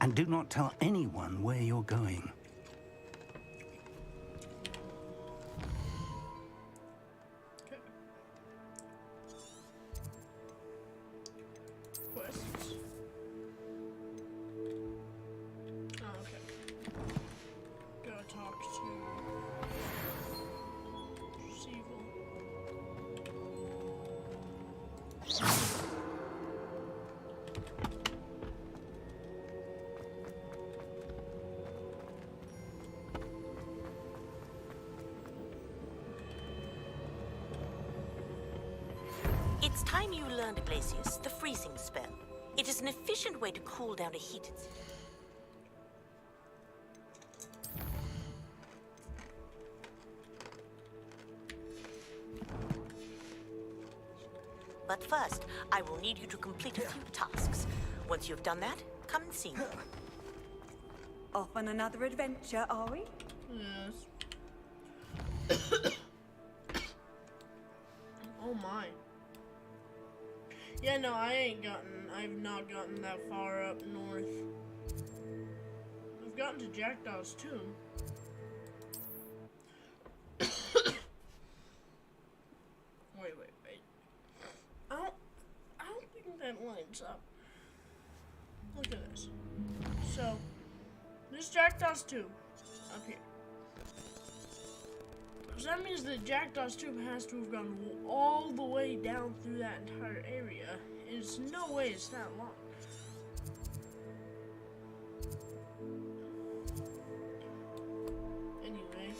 And do not tell anyone where you're going. Okay. Quests. Oh, okay. Gotta talk to Siegel. It's time you learned, Glacius, the freezing spell. It is an efficient way to cool down a heated... But first, I will need you to complete a few tasks. Once you've done that, come and see me. Off on another adventure, are we? Yes. Oh my. Yeah, no, I've not gotten that far up north. I've gotten to Jackdaw's tomb. Wait. I don't think that lines up. Look at this. So, this Jackdaw's tomb up here. So that means that Jackdaw's tomb has to have gone all the way down through that entire area. And there's no way it's that long. Anyway.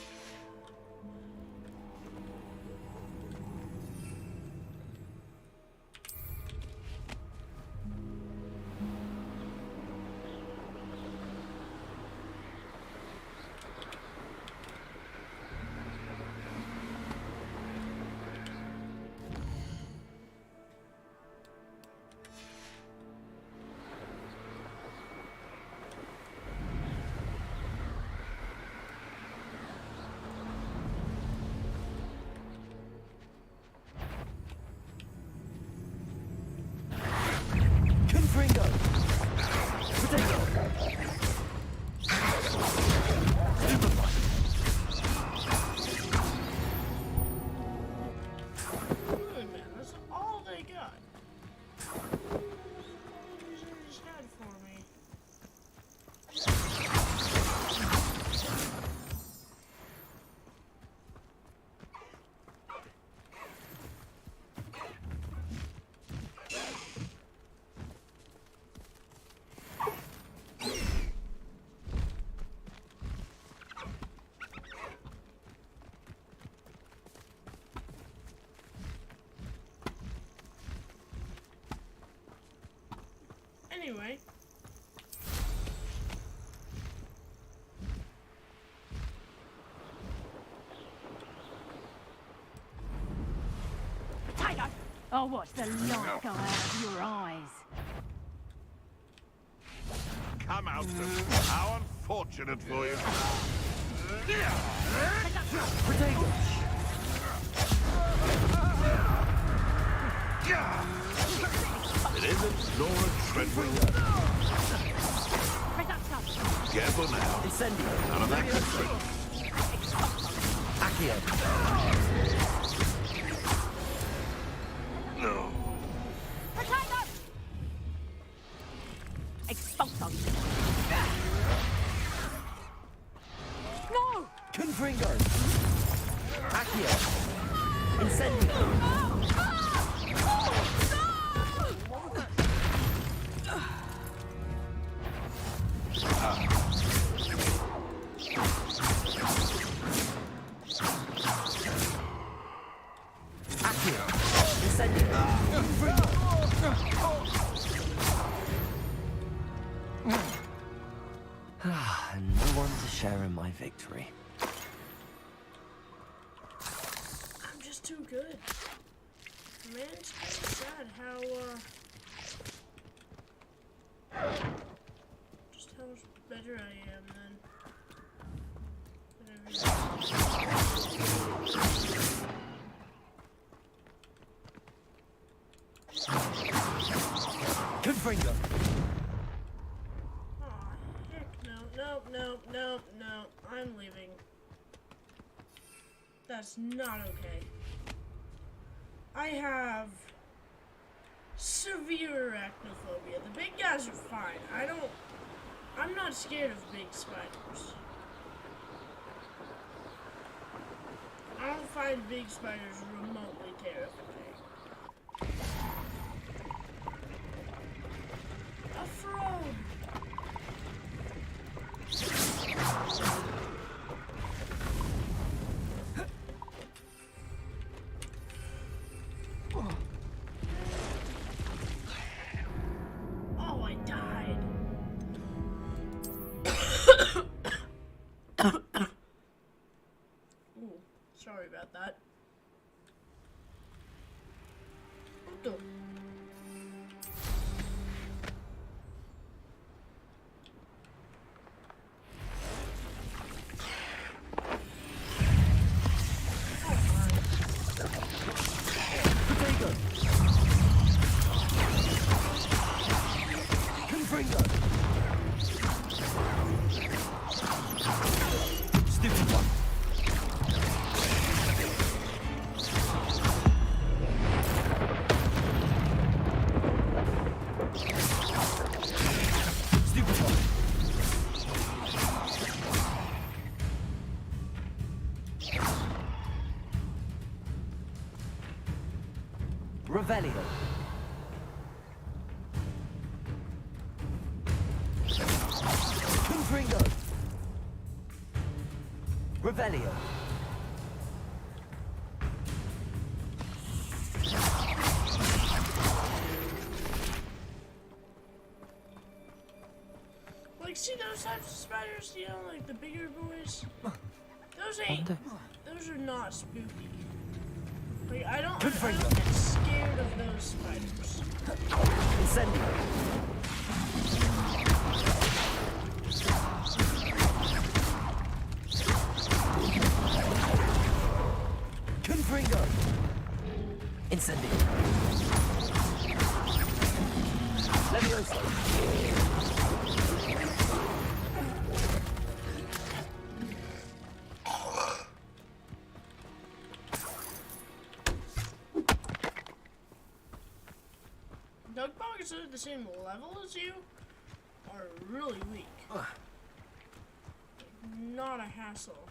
I'll watch the light go out of your eyes. Come out to me. How unfortunate for you. Potato! It isn't Nora Treadwell. Careful now. Incendio! None of that can break. Accio! No. Potato! Expulso! No! Confringo! Accio! Incendio! And no one to share in my victory. I'm just too good. Man, it's kind of sad how, just how much better I am than Confringo! Aw, heck no. I'm leaving. That's not okay. I have severe arachnophobia. The big guys are fine. I'm not scared of big spiders. I don't find big spiders remotely terrifying. A frog! Oh, I died. Ooh, sorry about that. What the? Potato! Confringo! Stupid one! Stupid one! Revelio! Confringo! Revelio! Like, see those types of spiders, you know, like the bigger boys? Those are not spooky. Like, I don't get scared of those spiders. Incendio! Confringo! Incendio! Levioso! Dog bugs that are the same level as you are really weak. Like, not a hassle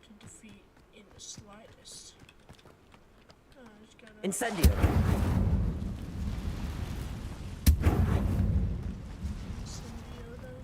to defeat in the slightest. I just gotta... Incendio! Incendio them.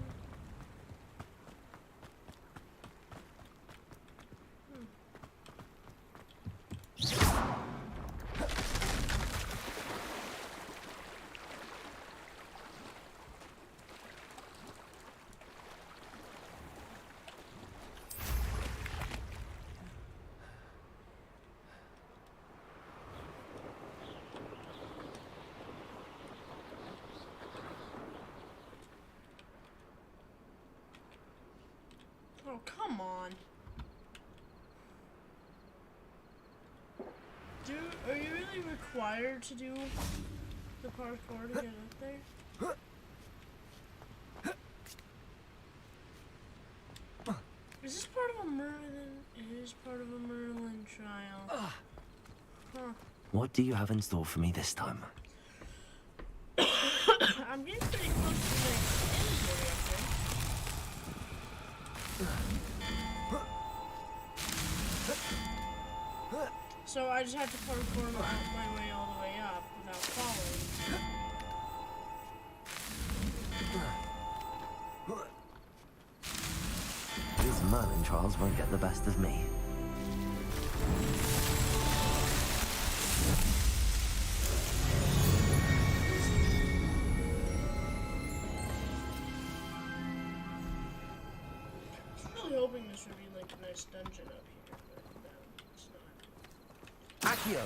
Oh, come on. Are you really required to do the parkour to get up there? Is this part of a Merlin? It is part of a Merlin trial. Huh. What do you have in store for me this time? I'm getting pretty close to the inventory up there. So I just have to parkour my way all the way up without falling. These Merlin trials won't get the best of me. I was really hoping this would be like a nice dungeon up here, but no, it's not. Accio!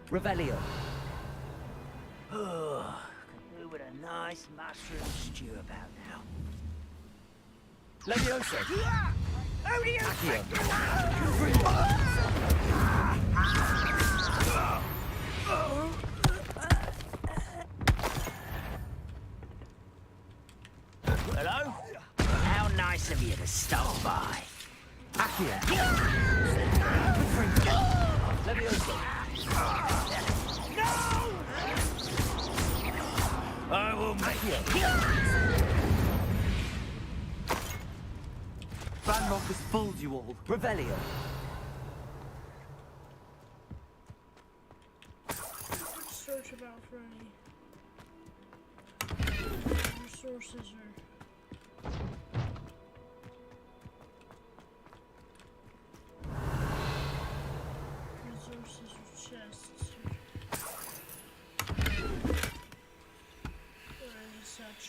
Revelio. Oh, could do with a nice mushroom stew about now. Levioso. Who do you Accio. Hello? How nice of you to stop by. Accio. Levioso. No! I will make you. Banrock has fooled you all. Revelio. Search about for any resources or resources or chests or any such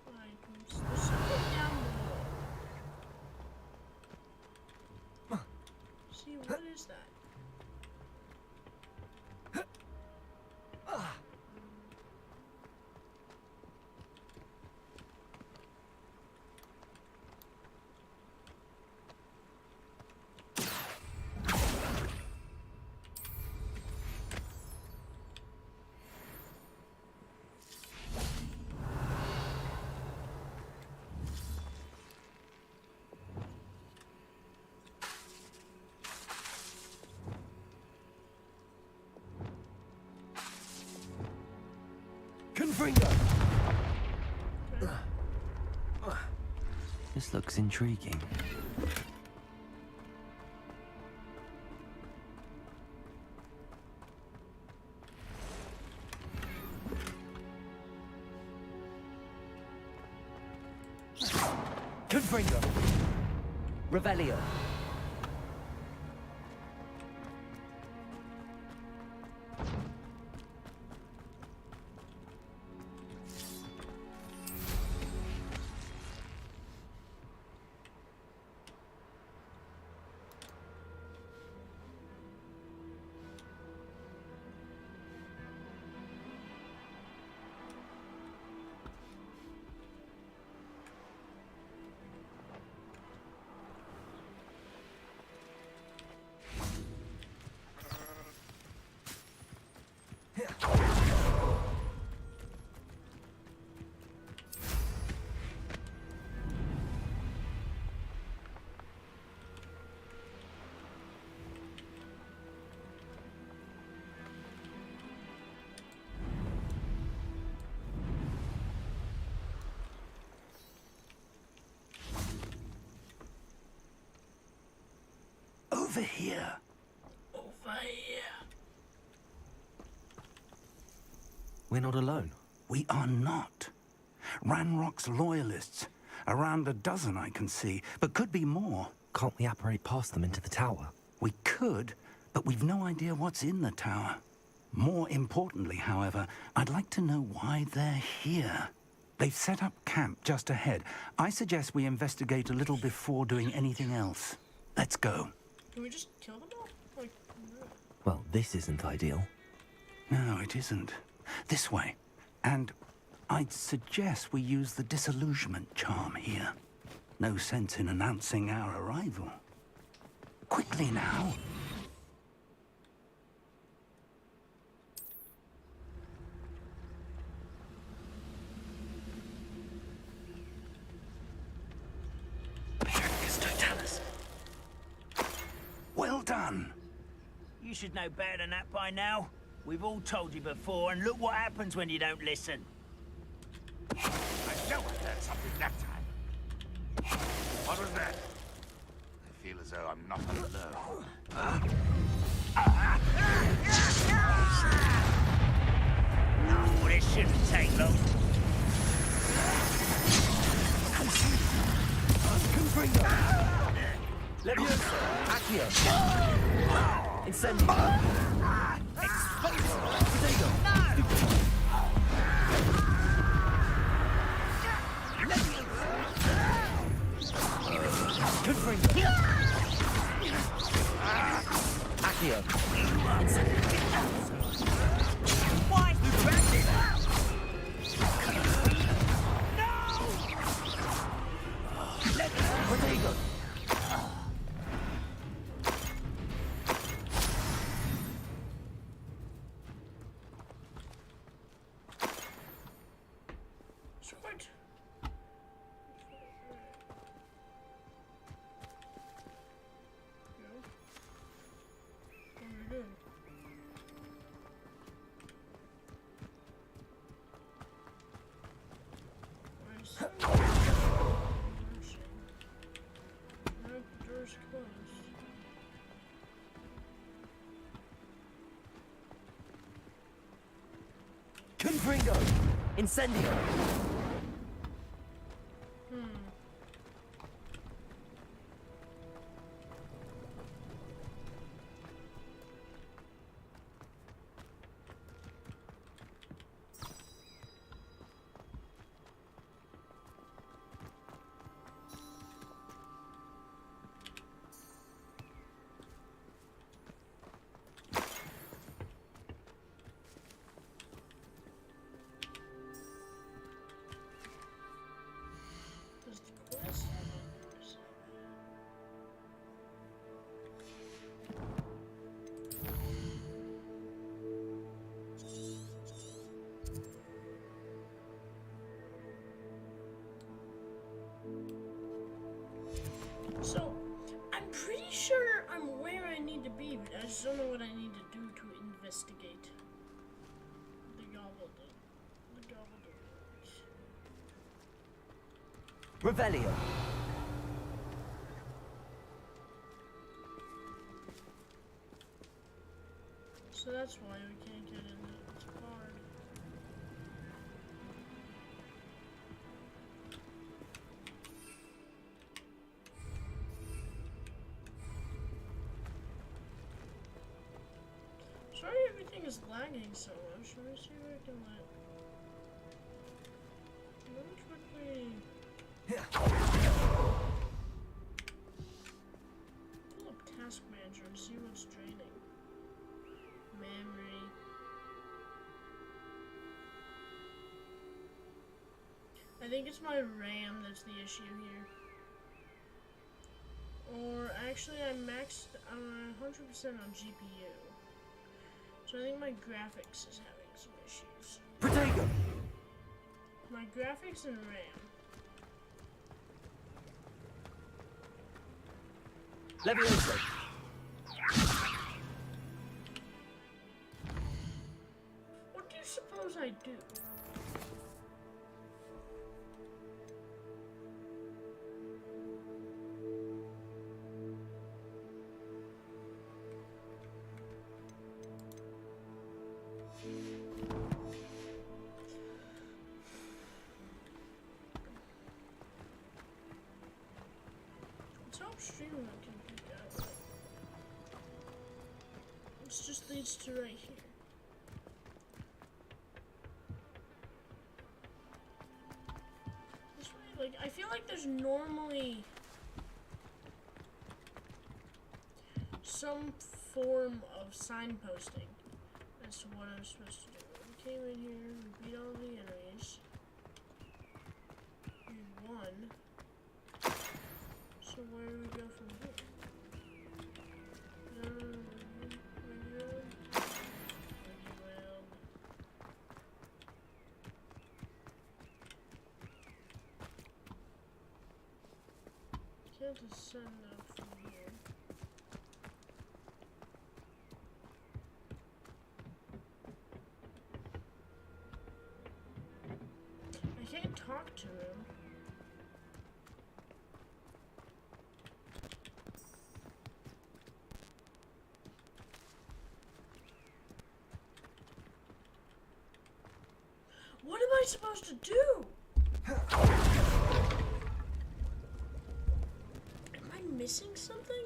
items. There's something down below. See, what is that? Confringo. This looks intriguing. Confringo. Revelio. Over here. Over here. We're not alone. We are not. Ranrock's loyalists. Around a dozen I can see, but could be more. Can't we apparate past them into the tower? We could, but we've no idea what's in the tower. More importantly, however, I'd like to know why they're here. They've set up camp just ahead. I suggest we investigate a little before doing anything else. Let's go. Can we just kill them all? Like, Well, this isn't ideal. No, it isn't. This way. And I'd suggest we use the disillusionment charm here. No sense in announcing our arrival. Quickly now. Well done. You should know better than that by now. We've all told you before, and look what happens when you don't listen. I know I heard something that time. What was that? I feel as though I'm not alone. Oh, this shouldn't take long. Leviosa! Accio! Incendio! Potato! Confringo! Accio! Why is the racket? Potato! Sword. What are we doing? Where's nope, the door's closed. Confringo! Incendio! Does the quest have numbers? So, I'm pretty sure I'm where I need to be, but I just don't know what I need to do to investigate the gobble. Revelio! So that's why we can't get in it. It's hard. Sorry everything is lagging so much. Let me see if I can let me quickly pull up Task Manager and see what's draining. Memory. I think it's my RAM that's the issue here. Or actually I maxed 100% on GPU. So I think my graphics is having some issues. Protego! My graphics and RAM. Leviosa! What do you suppose I do? Top stream I can pick out. This just leads to right here. Like, I feel like there's normally some form of signposting as to what I'm supposed to do. We came in here, we beat all the enemies. We won. So where do we go from here? Can't ascend up from here. I can't talk to him. What am I supposed to do? Am I missing something?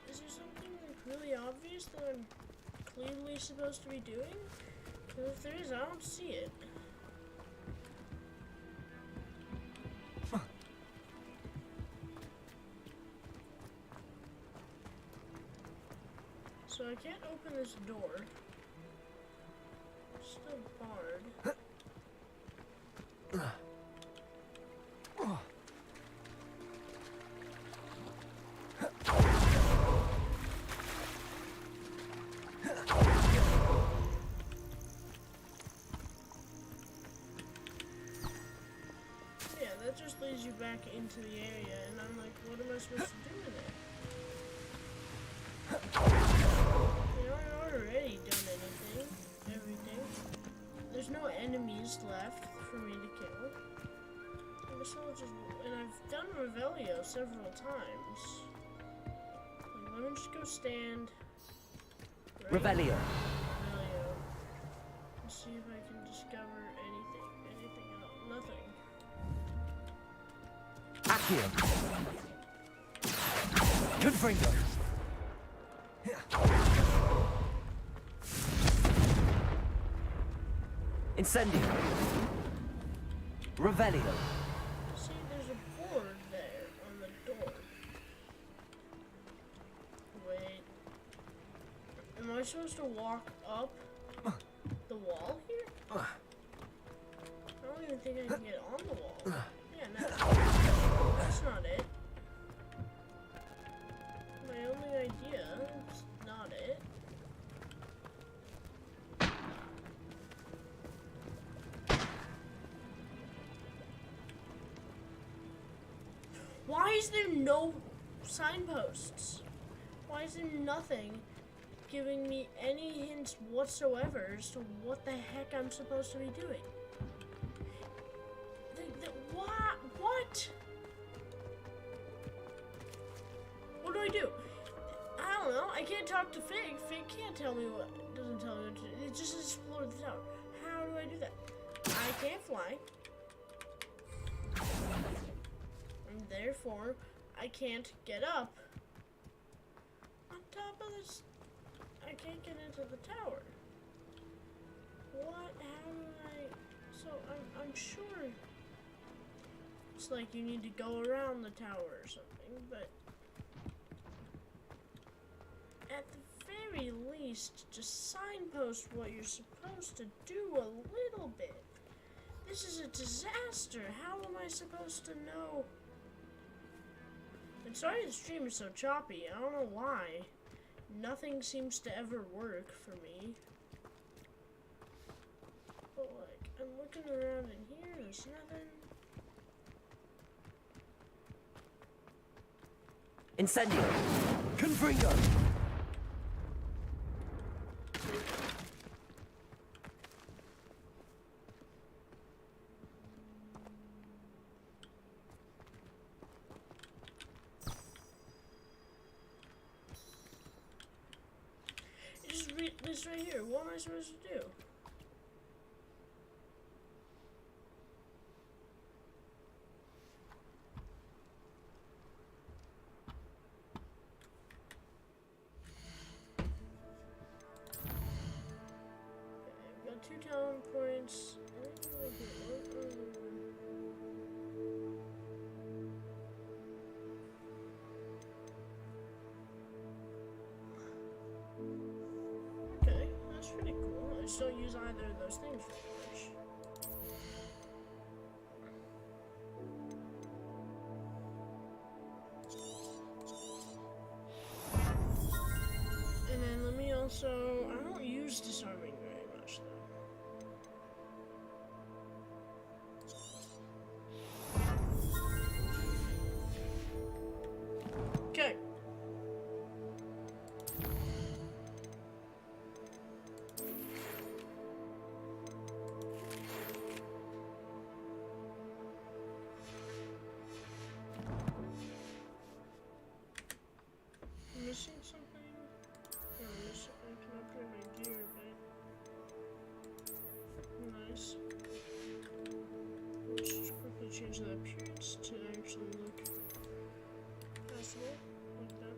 Is there something like really obvious that I'm clearly supposed to be doing? Because if there is, I don't see it. So I can't open this door. It's still barred. Yeah, that just leads you back into the area, and I'm like, what am I supposed to do in there? You know, I've already done everything. There's no enemies left for me to kill. I guess I'll just, and I've done Revelio several times. Like, let me just go stand. Right? Revelio. Revelio. Let's see if I can discover anything. Anything else? Nothing. Accio. Confringo. Incendio. Revelio. See, there's a board there on the door. Wait. Am I supposed to walk up the wall here? I don't even think I can get on the wall. Yeah, no. That's not it. My only idea is not it. Why is there no signposts? Why is there nothing giving me any hints whatsoever as to what the heck I'm supposed to be doing? What? What do I do? I don't know. I can't talk to Fig. Fig can't tell me what. Doesn't tell me what to do. It just explores the tower. How do I do that? I can't fly. And therefore, I can't get up. On top of this, I can't get into the tower. What? How do I? So I'm sure it's like you need to go around the tower or something, but at the very least, just signpost what you're supposed to do a little bit. This is a disaster. How am I supposed to know? I'm sorry the stream is so choppy. I don't know why. Nothing seems to ever work for me. But like, I'm looking around in here, there's nothing. Incendio. Confringo. Just read this right here. What am I supposed to do? 2 talent points. Okay, that's pretty cool. I just don't use either of those things very much. And then let me also, I don't use disarming very much though. Okay. Missing something? Oh, I can upgrade my gear, but nice. Let's just quickly change the appearance to actually look passable, like that.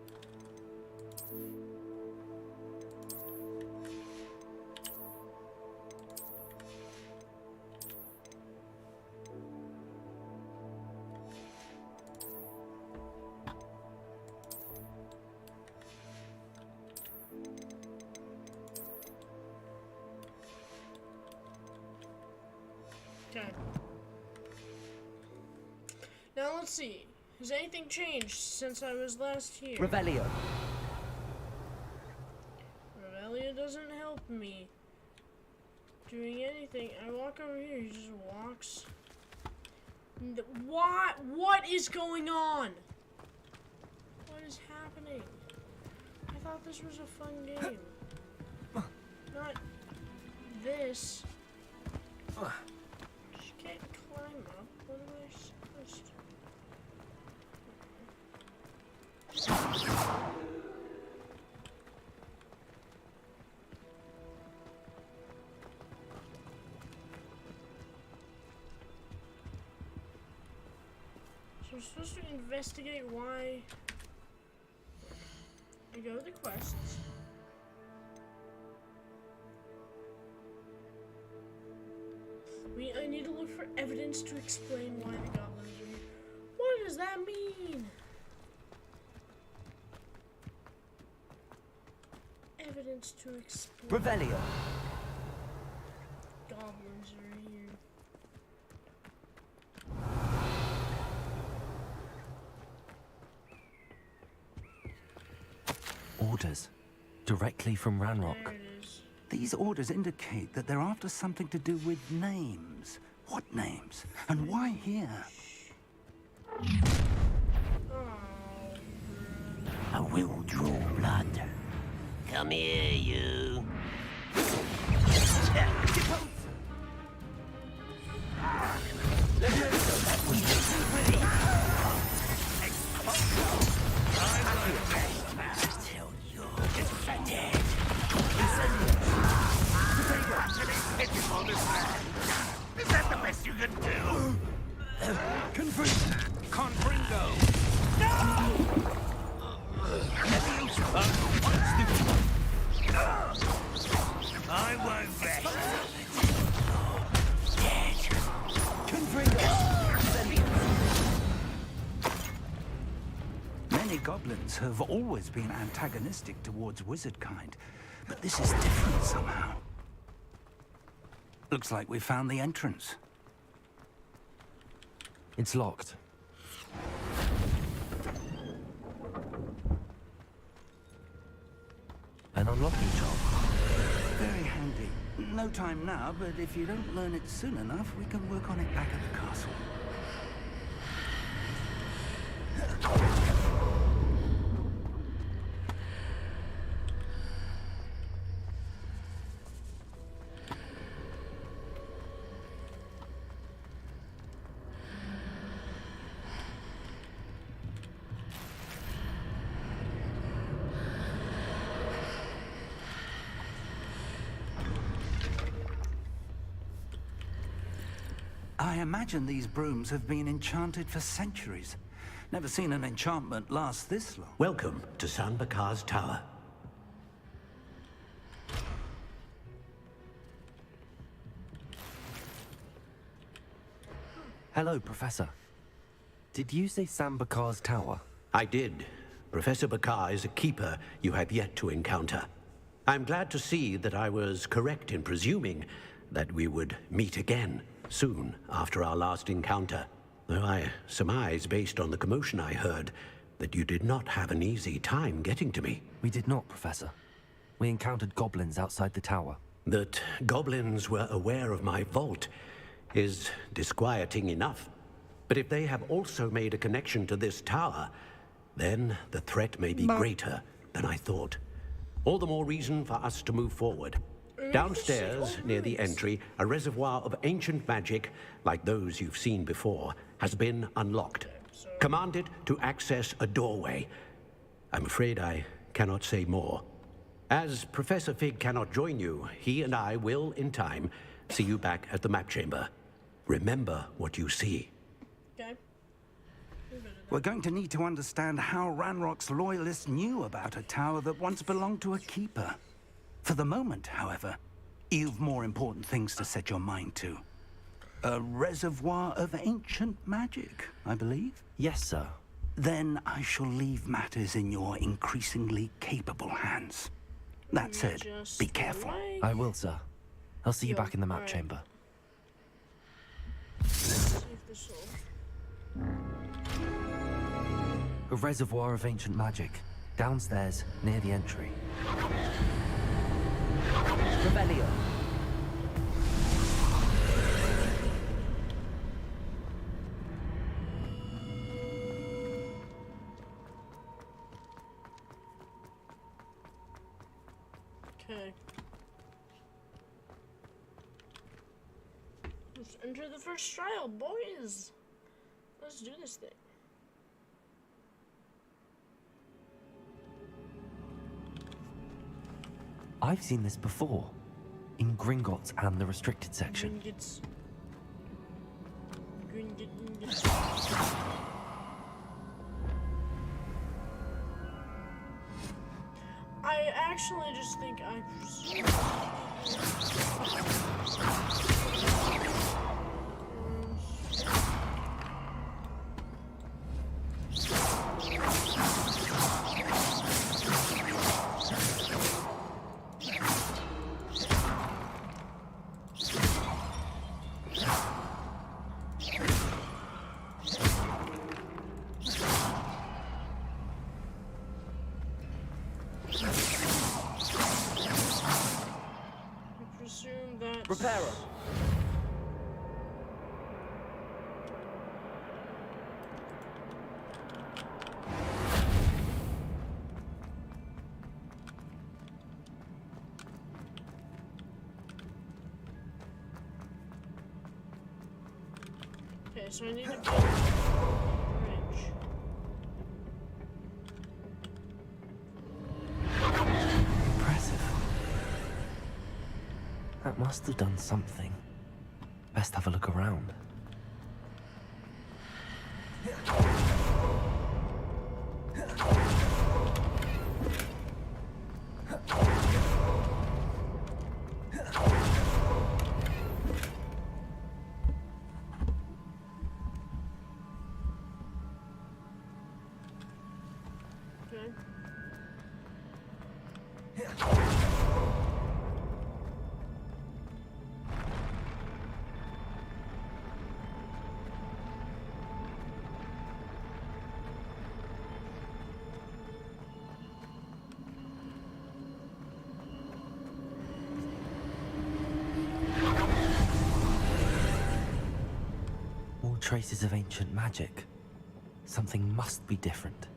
Okay. Now let's see. Has anything changed since I was last here? Revelio. Revelio doesn't help me doing anything. I walk over here, he just walks. What is going on? What is happening? I thought this was a fun game. Not this. Just can't climb up. What am I supposed to? So we're supposed to investigate why I go to the quests. I need to look for evidence to explain why the goblins are here. What does that mean? Evidence to explain. Revelio. Goblins are here. Orders. Directly from Ranrock. There it is. These orders indicate that they're after something to do with names. What names? And why here? I will draw blood. Come here, you. Is that the best you can do? Confringo! No! I won't rest. Many goblins have always been antagonistic towards wizard kind, but this is different somehow. Looks like we found the entrance. It's locked. An unlocking job. Very handy. No time now, but if you don't learn it soon enough, we can work on it back at the castle. I imagine these brooms have been enchanted for centuries. Never seen an enchantment last this long. Welcome to San Bakar's Tower. Hello, Professor. Did you say Sam Bakar's tower? I did. Professor Bakar is a keeper you have yet to encounter. I'm glad to see that I was correct in presuming that we would meet again soon after our last encounter. Though I surmise, based on the commotion I heard, that you did not have an easy time getting to me. We did not, Professor. We encountered goblins outside the tower. That goblins were aware of my vault is disquieting enough. But if they have also made a connection to this tower, then the threat may be greater than I thought. All the more reason for us to move forward. Downstairs, near the entry, a reservoir of ancient magic, like those you've seen before, has been unlocked. Commanded to access a doorway. I'm afraid I cannot say more. As Professor Fig cannot join you, he and I will, in time, see you back at the map chamber. Remember what you see. Okay. We're going to need to understand how Ranrock's loyalists knew about a tower that once belonged to a keeper. For the moment, however, you've more important things to set your mind to. A reservoir of ancient magic, I believe? Yes, sir. Then I shall leave matters in your increasingly capable hands. That said, be careful. I will, sir. I'll see you back in the map chamber. A reservoir of ancient magic. Downstairs, near the entry. Revelio. Okay. Let's enter the first trial, boys. Let's do this thing. I've seen this before. In Gringotts and the restricted section. Gringotts. I actually just think I presume. Repairer. Okay, so I need to build a bridge. Impressive. That must have done something. Best have a look around. All traces of ancient magic. Something must be different.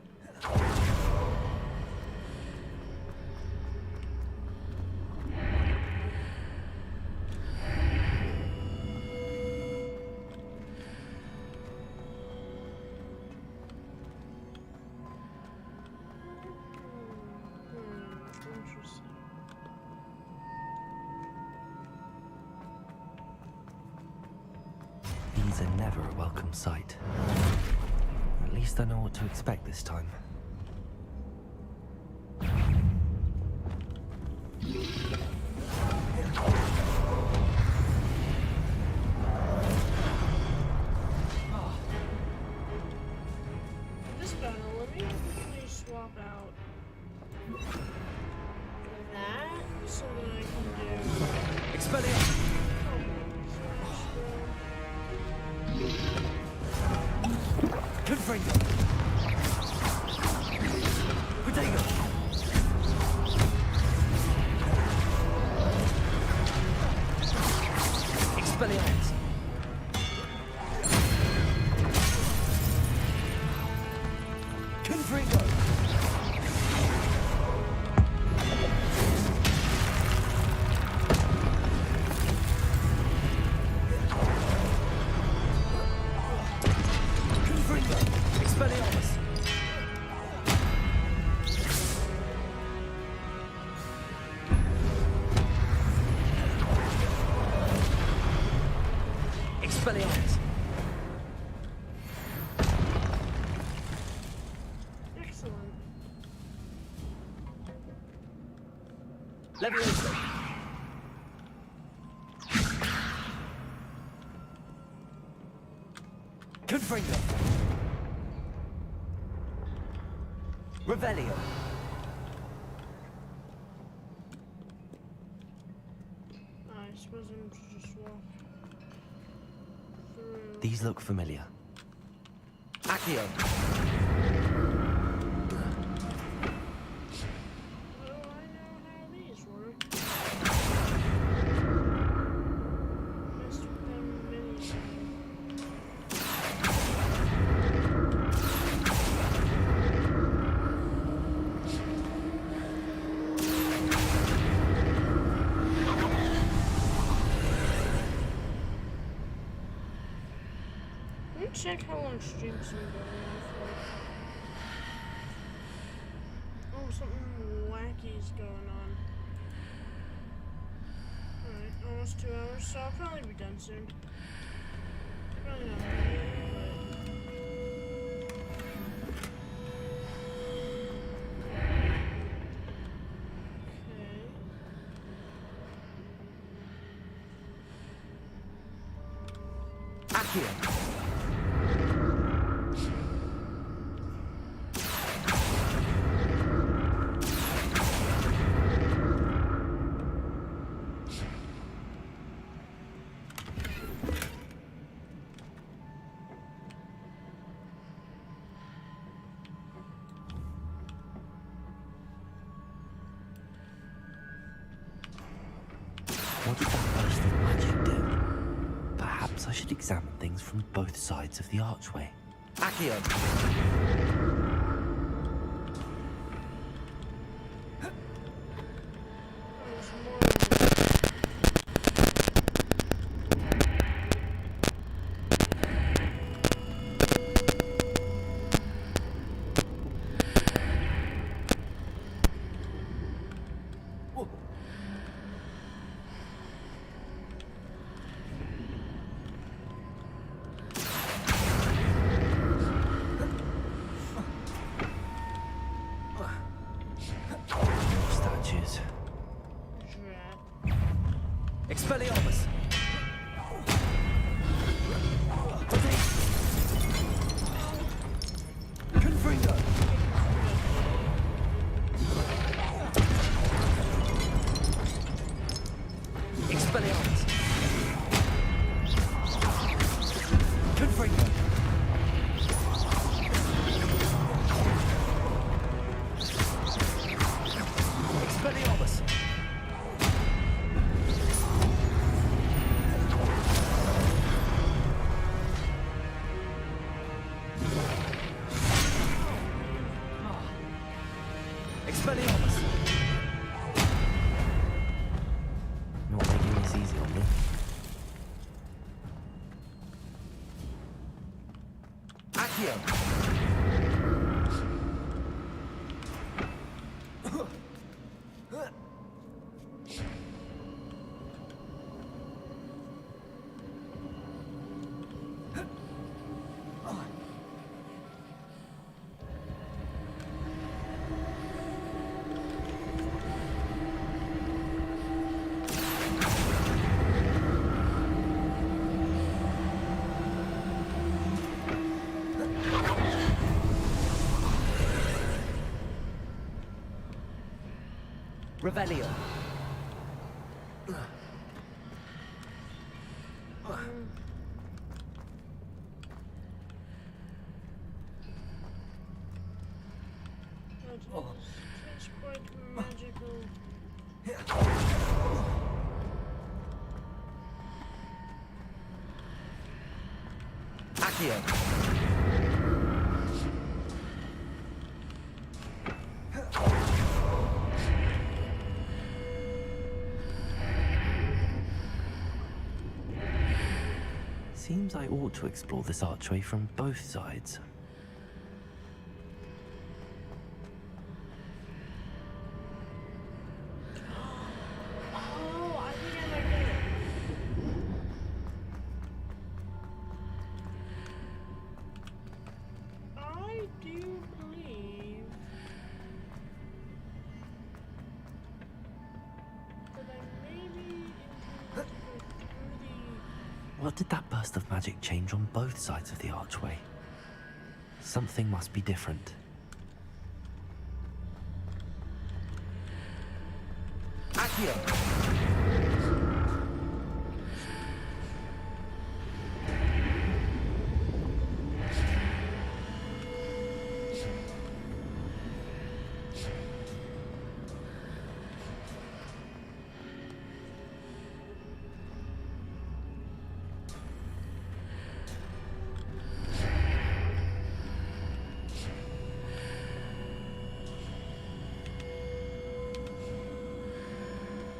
These are never a welcome sight. At least I know what to expect this time. Expelliarmus! Confringo! Confringo! Expelliarmus! Expelliarmus! Excellent. Leviosa! Confringo! Revelio! I suppose I'm to just walk through. These look familiar. Accio! Let me check how long streams are going on for. Oh, something wacky is going on. Alright, almost 2 hours, so I'll probably be done soon. Probably not Accio! What did that burst of magic do? Perhaps I should examine things from both sides of the archway. Accio! Statues. Expelliarmus! Confringo! Expelliarmus! Confringo! Expelliarmus! Expelliarmus! Not making this easy on me. Accio! Revelio. It's quite magical. Seems I ought to explore this archway from both sides. Oh, I think I might get it. I do believe that I maybe intend to go through the... What did that burst of magic change on both sides of the archway? Something must be different.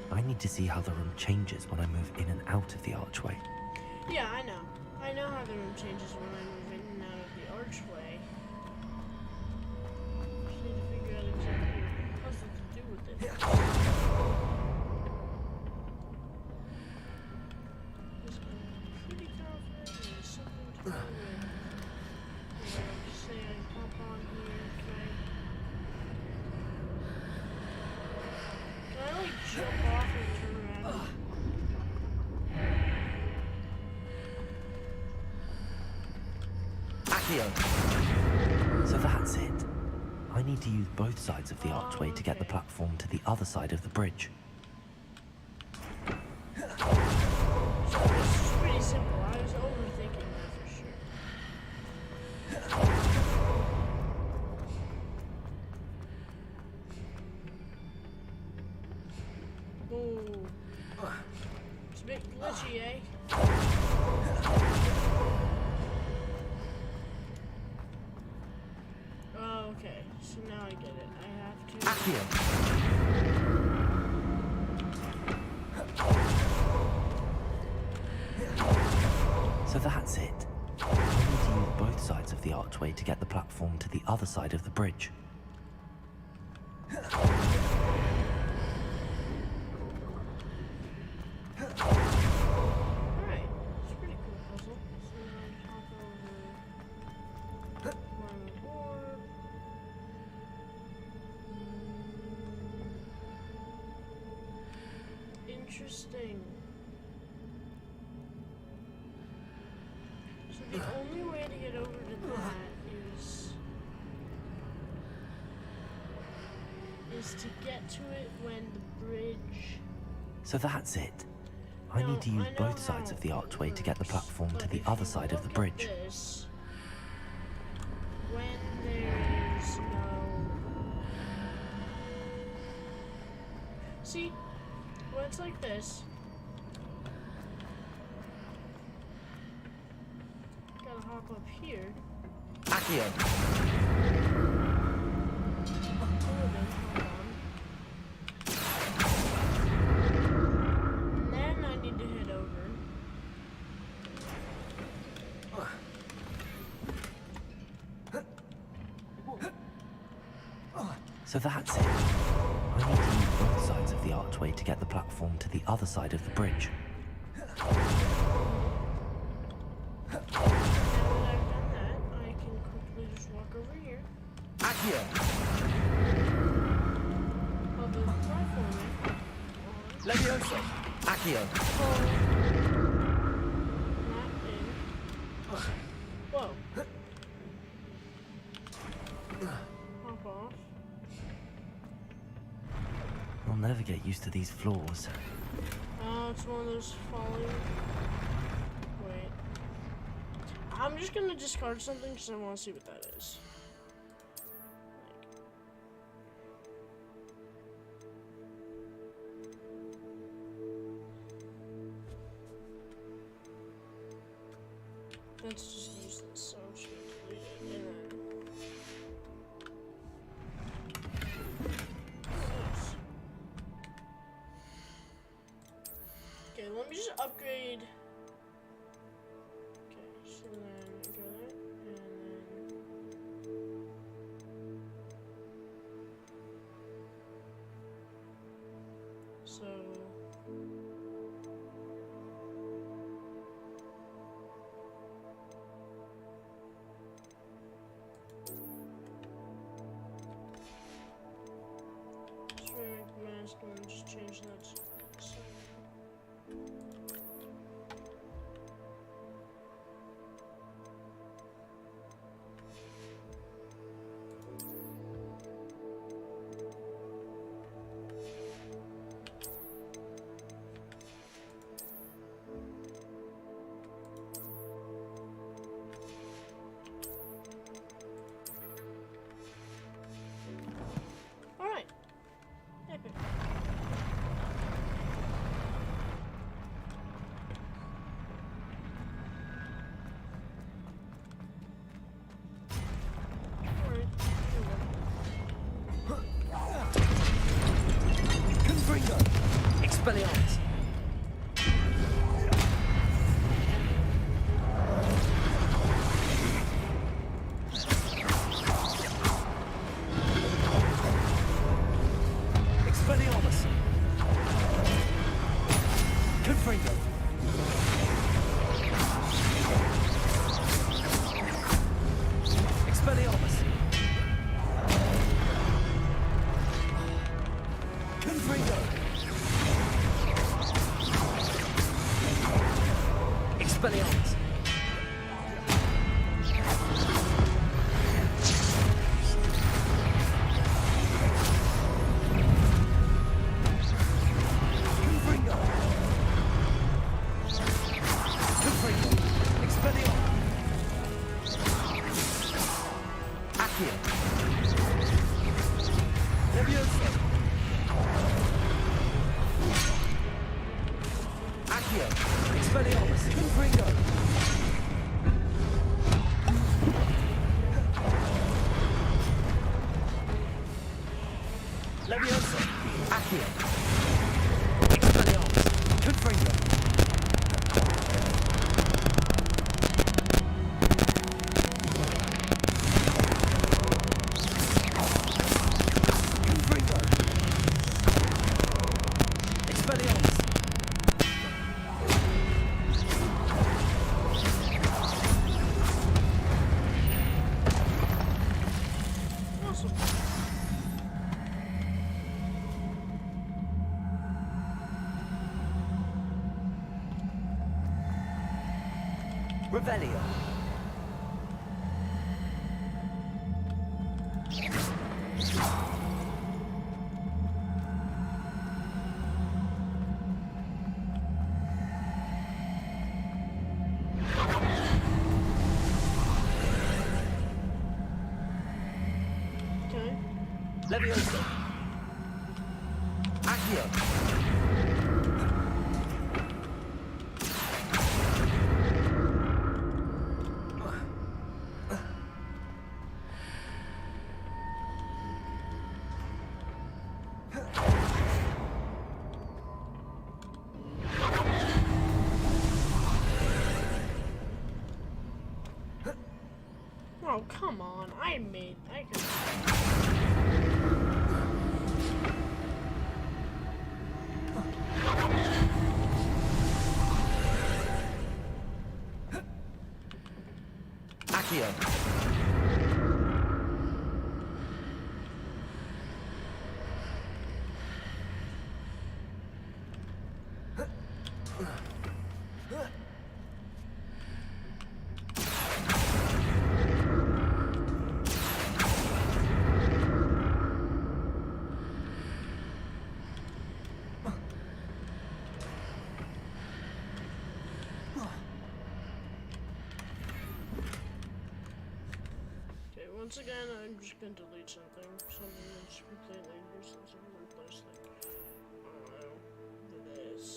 I need to see how the room changes when I move in and out of the archway. Yeah, I know. I know how the room changes when I move in and out of the archway. Just need to figure out exactly what puzzle to do with it. Because I'm pretty confident there's something to do with, say I pop on here, can I like jump off and turn around? So that's it. I need to use both sides of the archway to get the platform to the other side of the bridge. So this is pretty simple. I was overthinking that for sure. Ooh. It's a bit glitchy, eh? Oh, okay. So now I get it. I have to... So that's it. I need to use both sides of the archway to get the platform to the other side of the bridge. Alright. It's a pretty cool puzzle. So now I hop over... climb aboard. Interesting. So the only way to get over to that is to get to it when the bridge... So that's it. I need to use both sides of the archway to get the platform to the other side of the bridge. This, when there is no... See? When it's like this... Gotta hop up here. Accio! Hold on. And then I need to head over. So that's it. I need to use both sides of the archway to get the platform to the other side of the bridge. Now that I've done that, I can quickly just walk over here. Accio! I'll do the platforming. Levioso! Accio! Not in. Whoa. Hop off. I'll never get used to these floors. Oh, it's one of those falling. Wait. I'm just gonna discard something because I want to see what that is. That's just useless, so I'm just gonna delete it, and then... Nice. Okay, let me just upgrade... Okay, so then go there, and then... So... Mask and just change that to Alright. Epic. Confringo! Expelliarmus! Expelliarmus! Confringo! Expelliarmus! Confringo! Expelliarmus! Confringo! Confringo! Expelliarmus! Accio! Levioso! Accio! Expelliarmus! Confringo! Levioso! Accio! Expelliarmus! Confringo! Confringo! Expelliarmus! Awesome. Revelio! Okay. Levioso! Accio! Oh, come on. I can... Accio! Okay, once again, I'm just gonna delete something that's completely useless in one place, like, I don't know, this.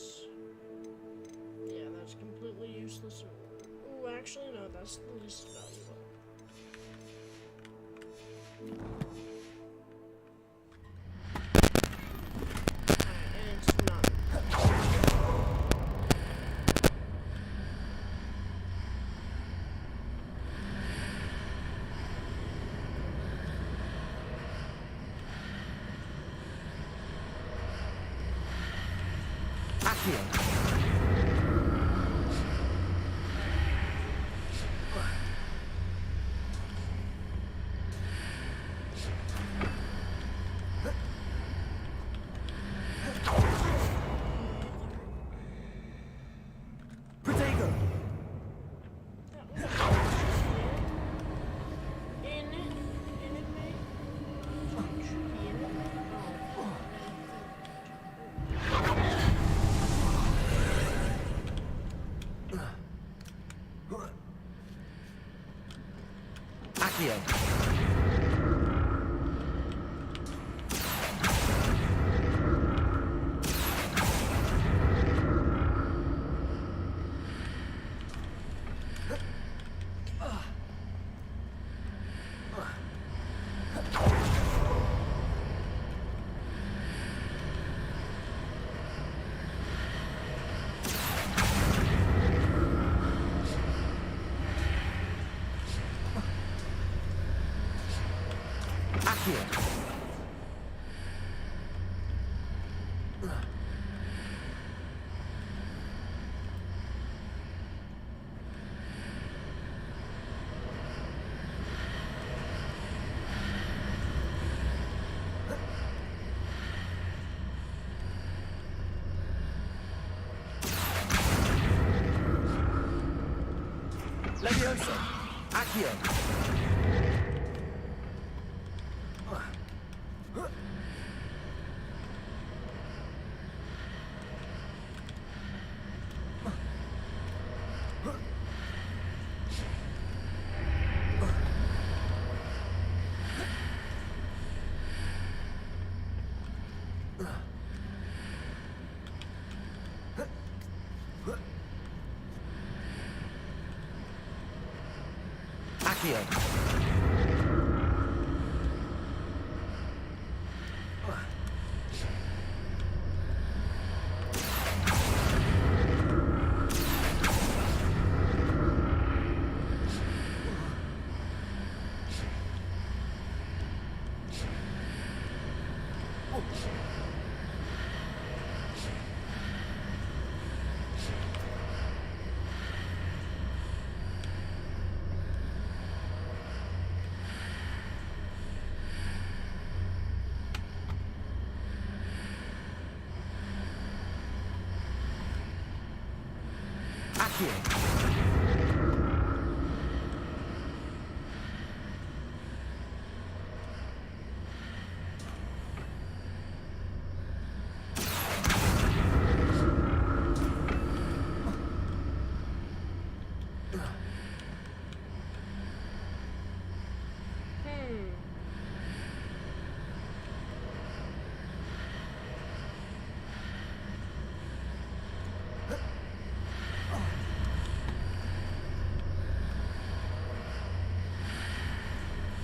Yeah, that's completely useless in actually, no, that's the least valuable. Alright, and it's not. Accio. Accio. Leviosa. Accio. Accio.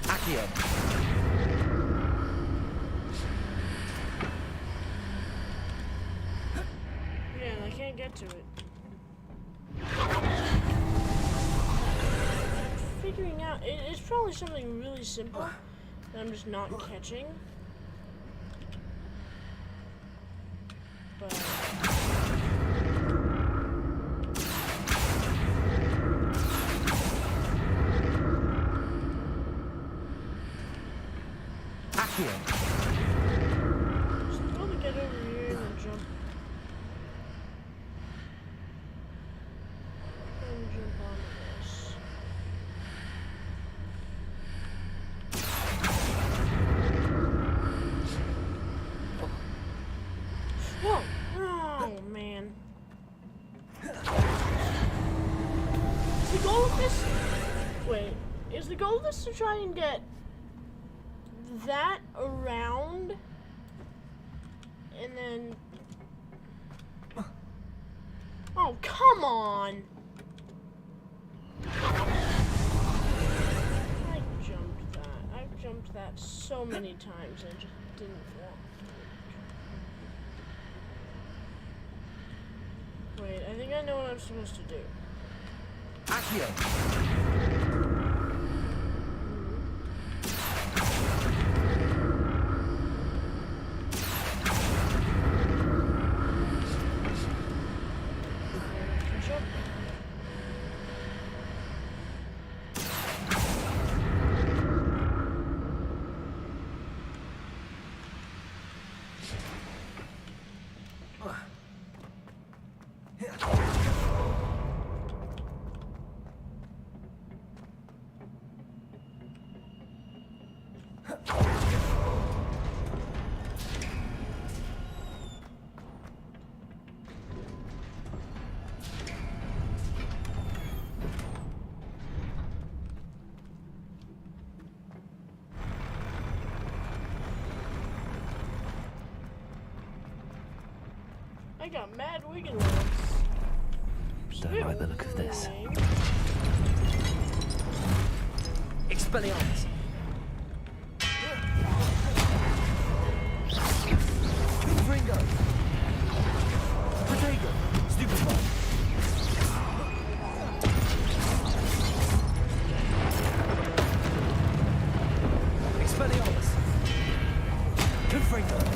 Accio. Man, I can't get to it. Figuring out, it's probably something really simple that I'm just not catching. But just able to get over here and then jump. And jump onto this. Whoa! Oh man. Is the goal of this? Wait, is the goal of this to try and get that around and then oh come on. that so many times and I just didn't want. Wait, I think I know what I'm supposed to do. Accio! I got mad wiggin' ones. Don't like the look of this. Expelliarmus! Confringo! Protego! Stupefy! Expelliarmus! Confringo!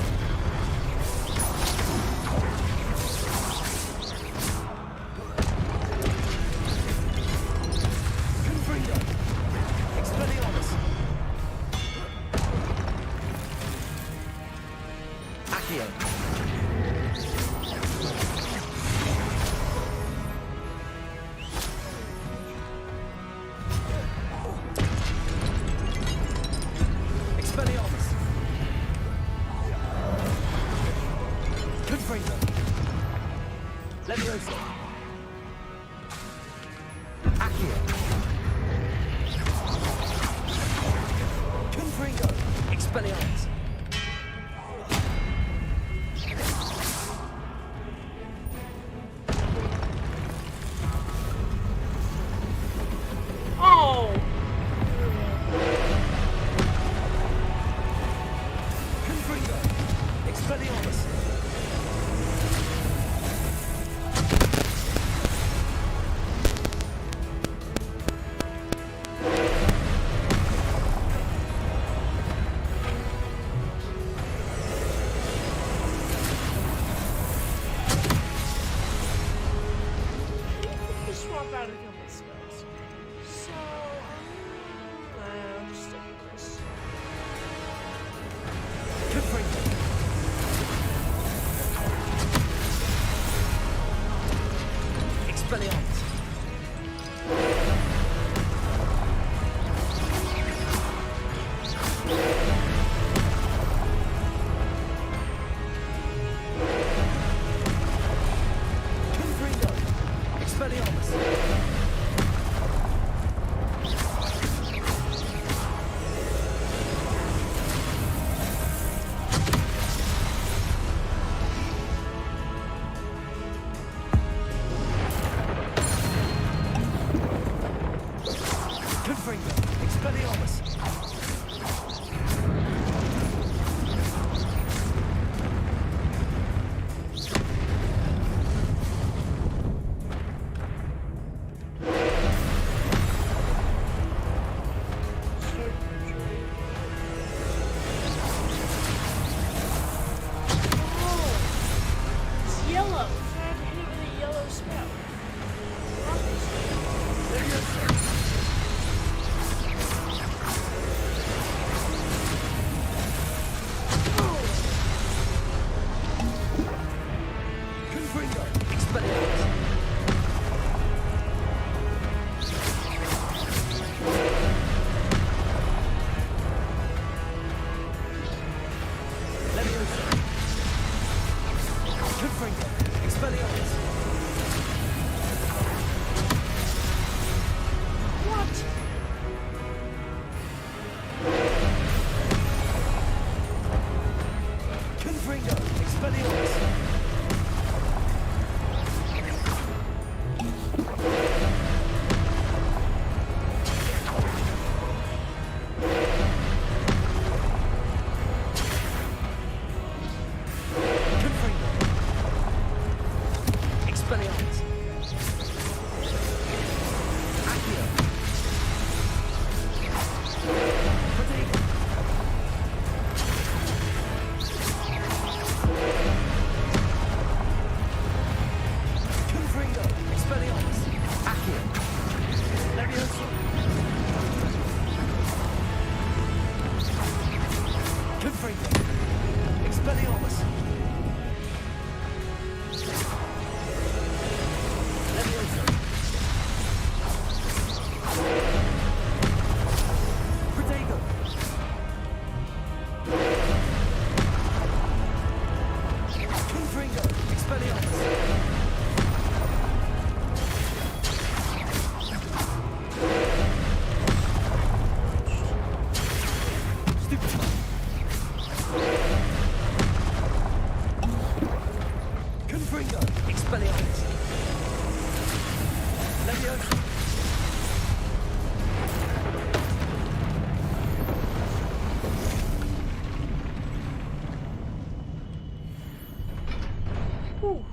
Whew.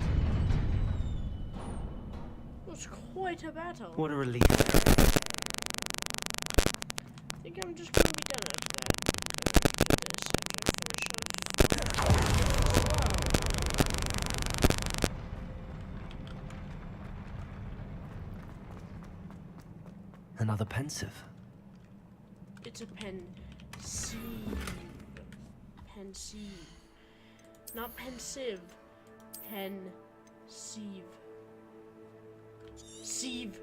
It was quite a battle. What a relief. I think I'm just gonna be done after that. After this, after I finish off. Another pensive. It's a pensieve. Pensieve. Not pensive. Pensieve. Sieve.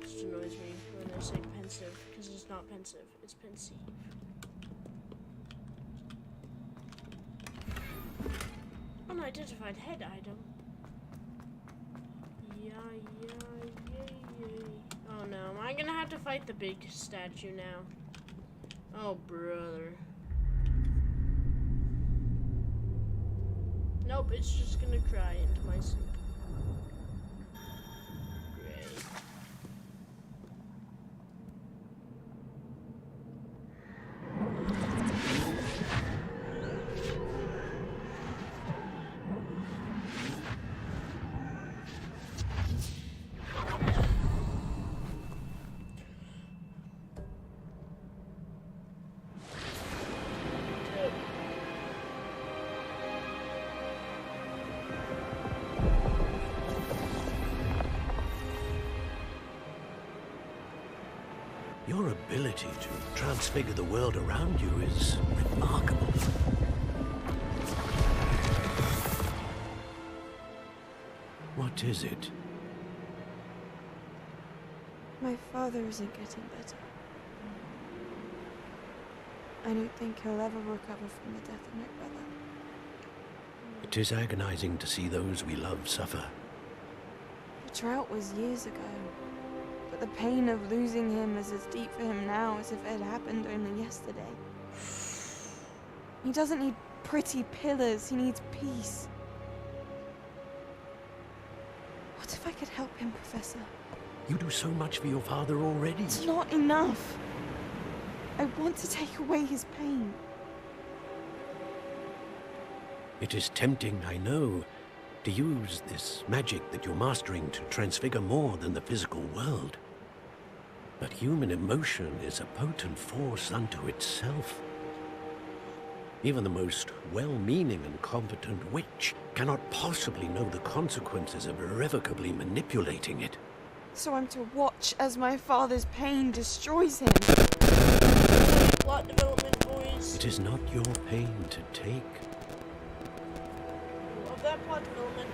Just annoys me when I say pensive, because it's not pensive, it's pensieve. Unidentified head item. Yay. Oh no, am I gonna have to fight the big statue now? Oh brother. Nope, it's just gonna cry into my soup. Great. Your ability to transfigure the world around you is remarkable. What is it? My father isn't getting better. I don't think he'll ever recover from the death of my brother. It is agonizing to see those we love suffer. The drought was years ago, but the pain of losing him is as deep for him now as if it had happened only yesterday. He doesn't need pretty pillars, he needs peace. What if I could help him, Professor? You do so much for your father already. It's not enough. I want to take away his pain. It is tempting, I know, to use this magic that you're mastering to transfigure more than the physical world. But human emotion is a potent force unto itself. Even the most well-meaning and competent witch cannot possibly know the consequences of irrevocably manipulating it. So I'm to watch as my father's pain destroys him. Plot development, boys. It is not your pain to take. Love that plot development.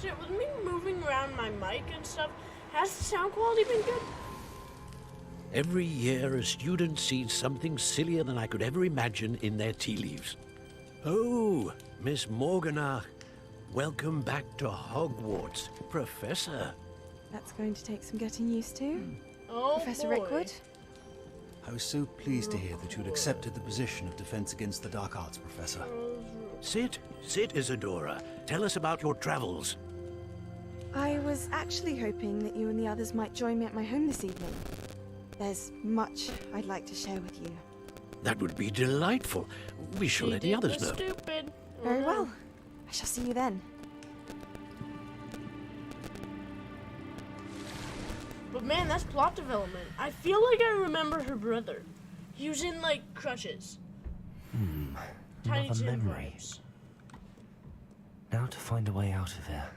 Shit, with me moving around my mic and stuff, has the sound quality been good? Every year, a student sees something sillier than I could ever imagine in their tea leaves. Oh, Miss Morganach, welcome back to Hogwarts, Professor. That's going to take some getting used to. Oh, Professor boy. Rickwood? I was so pleased to hear that you'd accepted the position of Defense Against the Dark Arts, Professor. Sit, Isadora. Tell us about your travels. I was actually hoping that you and the others might join me at my home this evening. There's much I'd like to share with you. That would be delightful. We shall let the others know. Stupid. Very well. I shall see you then. But man, that's plot development. I feel like I remember her brother. He was in like crutches. Tiny Another Tim memory. vibes. Now to find a way out of here.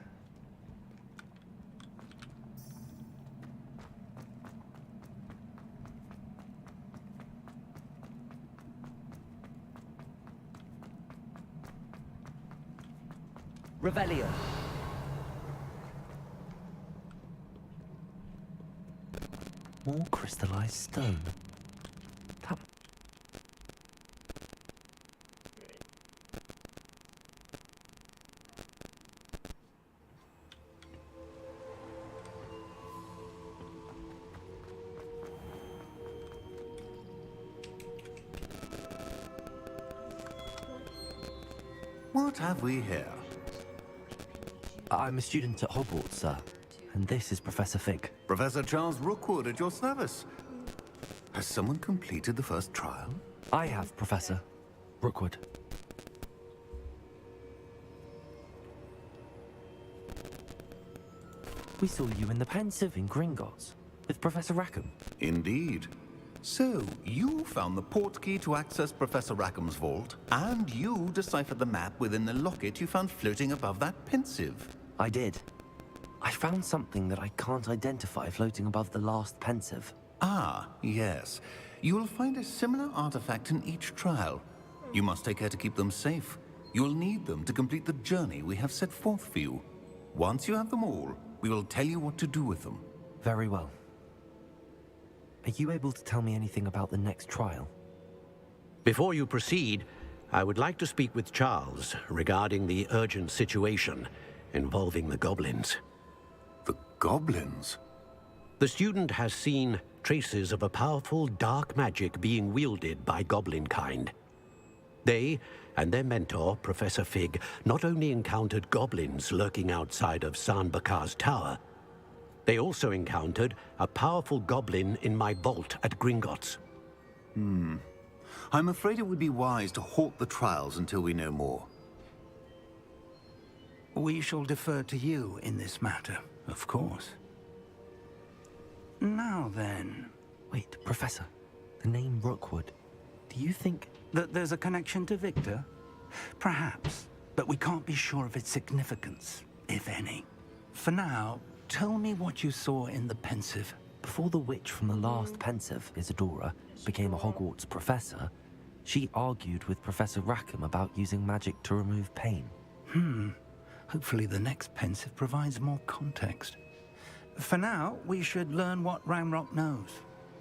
Revelio. More crystallized stone. That... What have we here? I'm a student at Hogwarts, sir. And this is Professor Fig. Professor Charles Rookwood at your service. Has someone completed the first trial? I have, Professor Rookwood. We saw you in the Pensive in Gringotts with Professor Rackham. Indeed. So, you found the port key to access Professor Rackham's vault, and you deciphered the map within the locket you found floating above that Pensive. I did. I found something that I can't identify floating above the last Pensive. Ah, yes. You will find a similar artifact in each trial. You must take care to keep them safe. You'll need them to complete the journey we have set forth for you. Once you have them all, we will tell you what to do with them. Very well. Are you able to tell me anything about the next trial? Before you proceed, I would like to speak with Charles regarding the urgent situation involving the goblins. The goblins? The student has seen traces of a powerful dark magic being wielded by goblin kind. They and their mentor, Professor Fig, not only encountered goblins lurking outside of Sanbakar's tower, they also encountered a powerful goblin in my vault at Gringotts. I'm afraid it would be wise to halt the trials until we know more. We shall defer to you in this matter, of course. Now then... Wait, Professor. The name Rookwood. Do you think... that there's a connection to Victor? Perhaps, but we can't be sure of its significance, if any. For now, tell me what you saw in the Pensive. Before the witch from the last Pensive, Isadora, became a Hogwarts professor, she argued with Professor Rackham about using magic to remove pain. Hopefully the next Pensive provides more context. For now, we should learn what Ramrock knows.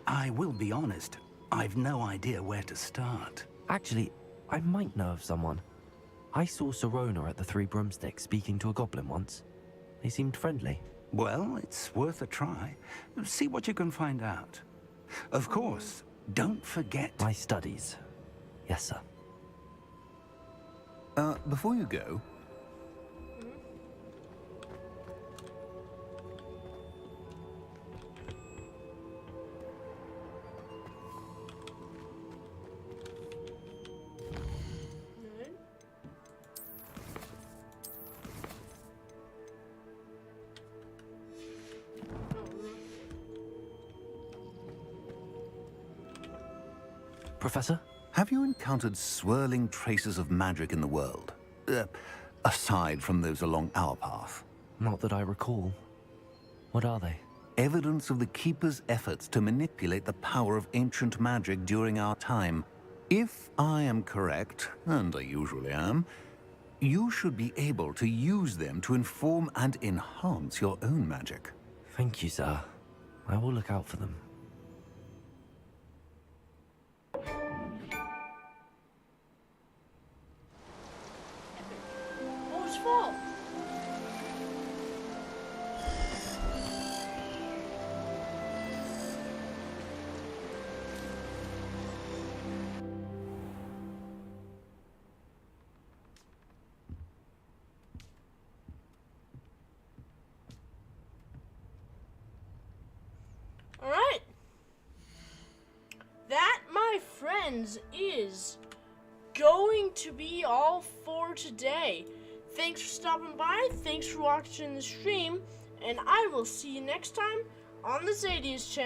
I will be honest, I've no idea where to start. Actually, I might know of someone. I saw Sirona at the Three Broomsticks speaking to a goblin once. They seemed friendly. Well, it's worth a try. See what you can find out. Of course, don't forget... My studies. Yes, sir. Before you go... Professor? Have you encountered swirling traces of magic in the world? Aside from those along our path? Not that I recall. What are they? Evidence of the Keeper's efforts to manipulate the power of ancient magic during our time. If I am correct, and I usually am, you should be able to use them to inform and enhance your own magic. Thank you, sir. I will look out for them. Whose fault? All right. That, my friends, is going to be all for today. Thanks for stopping by, thanks for watching the stream, and I will see you next time on the Zadius channel.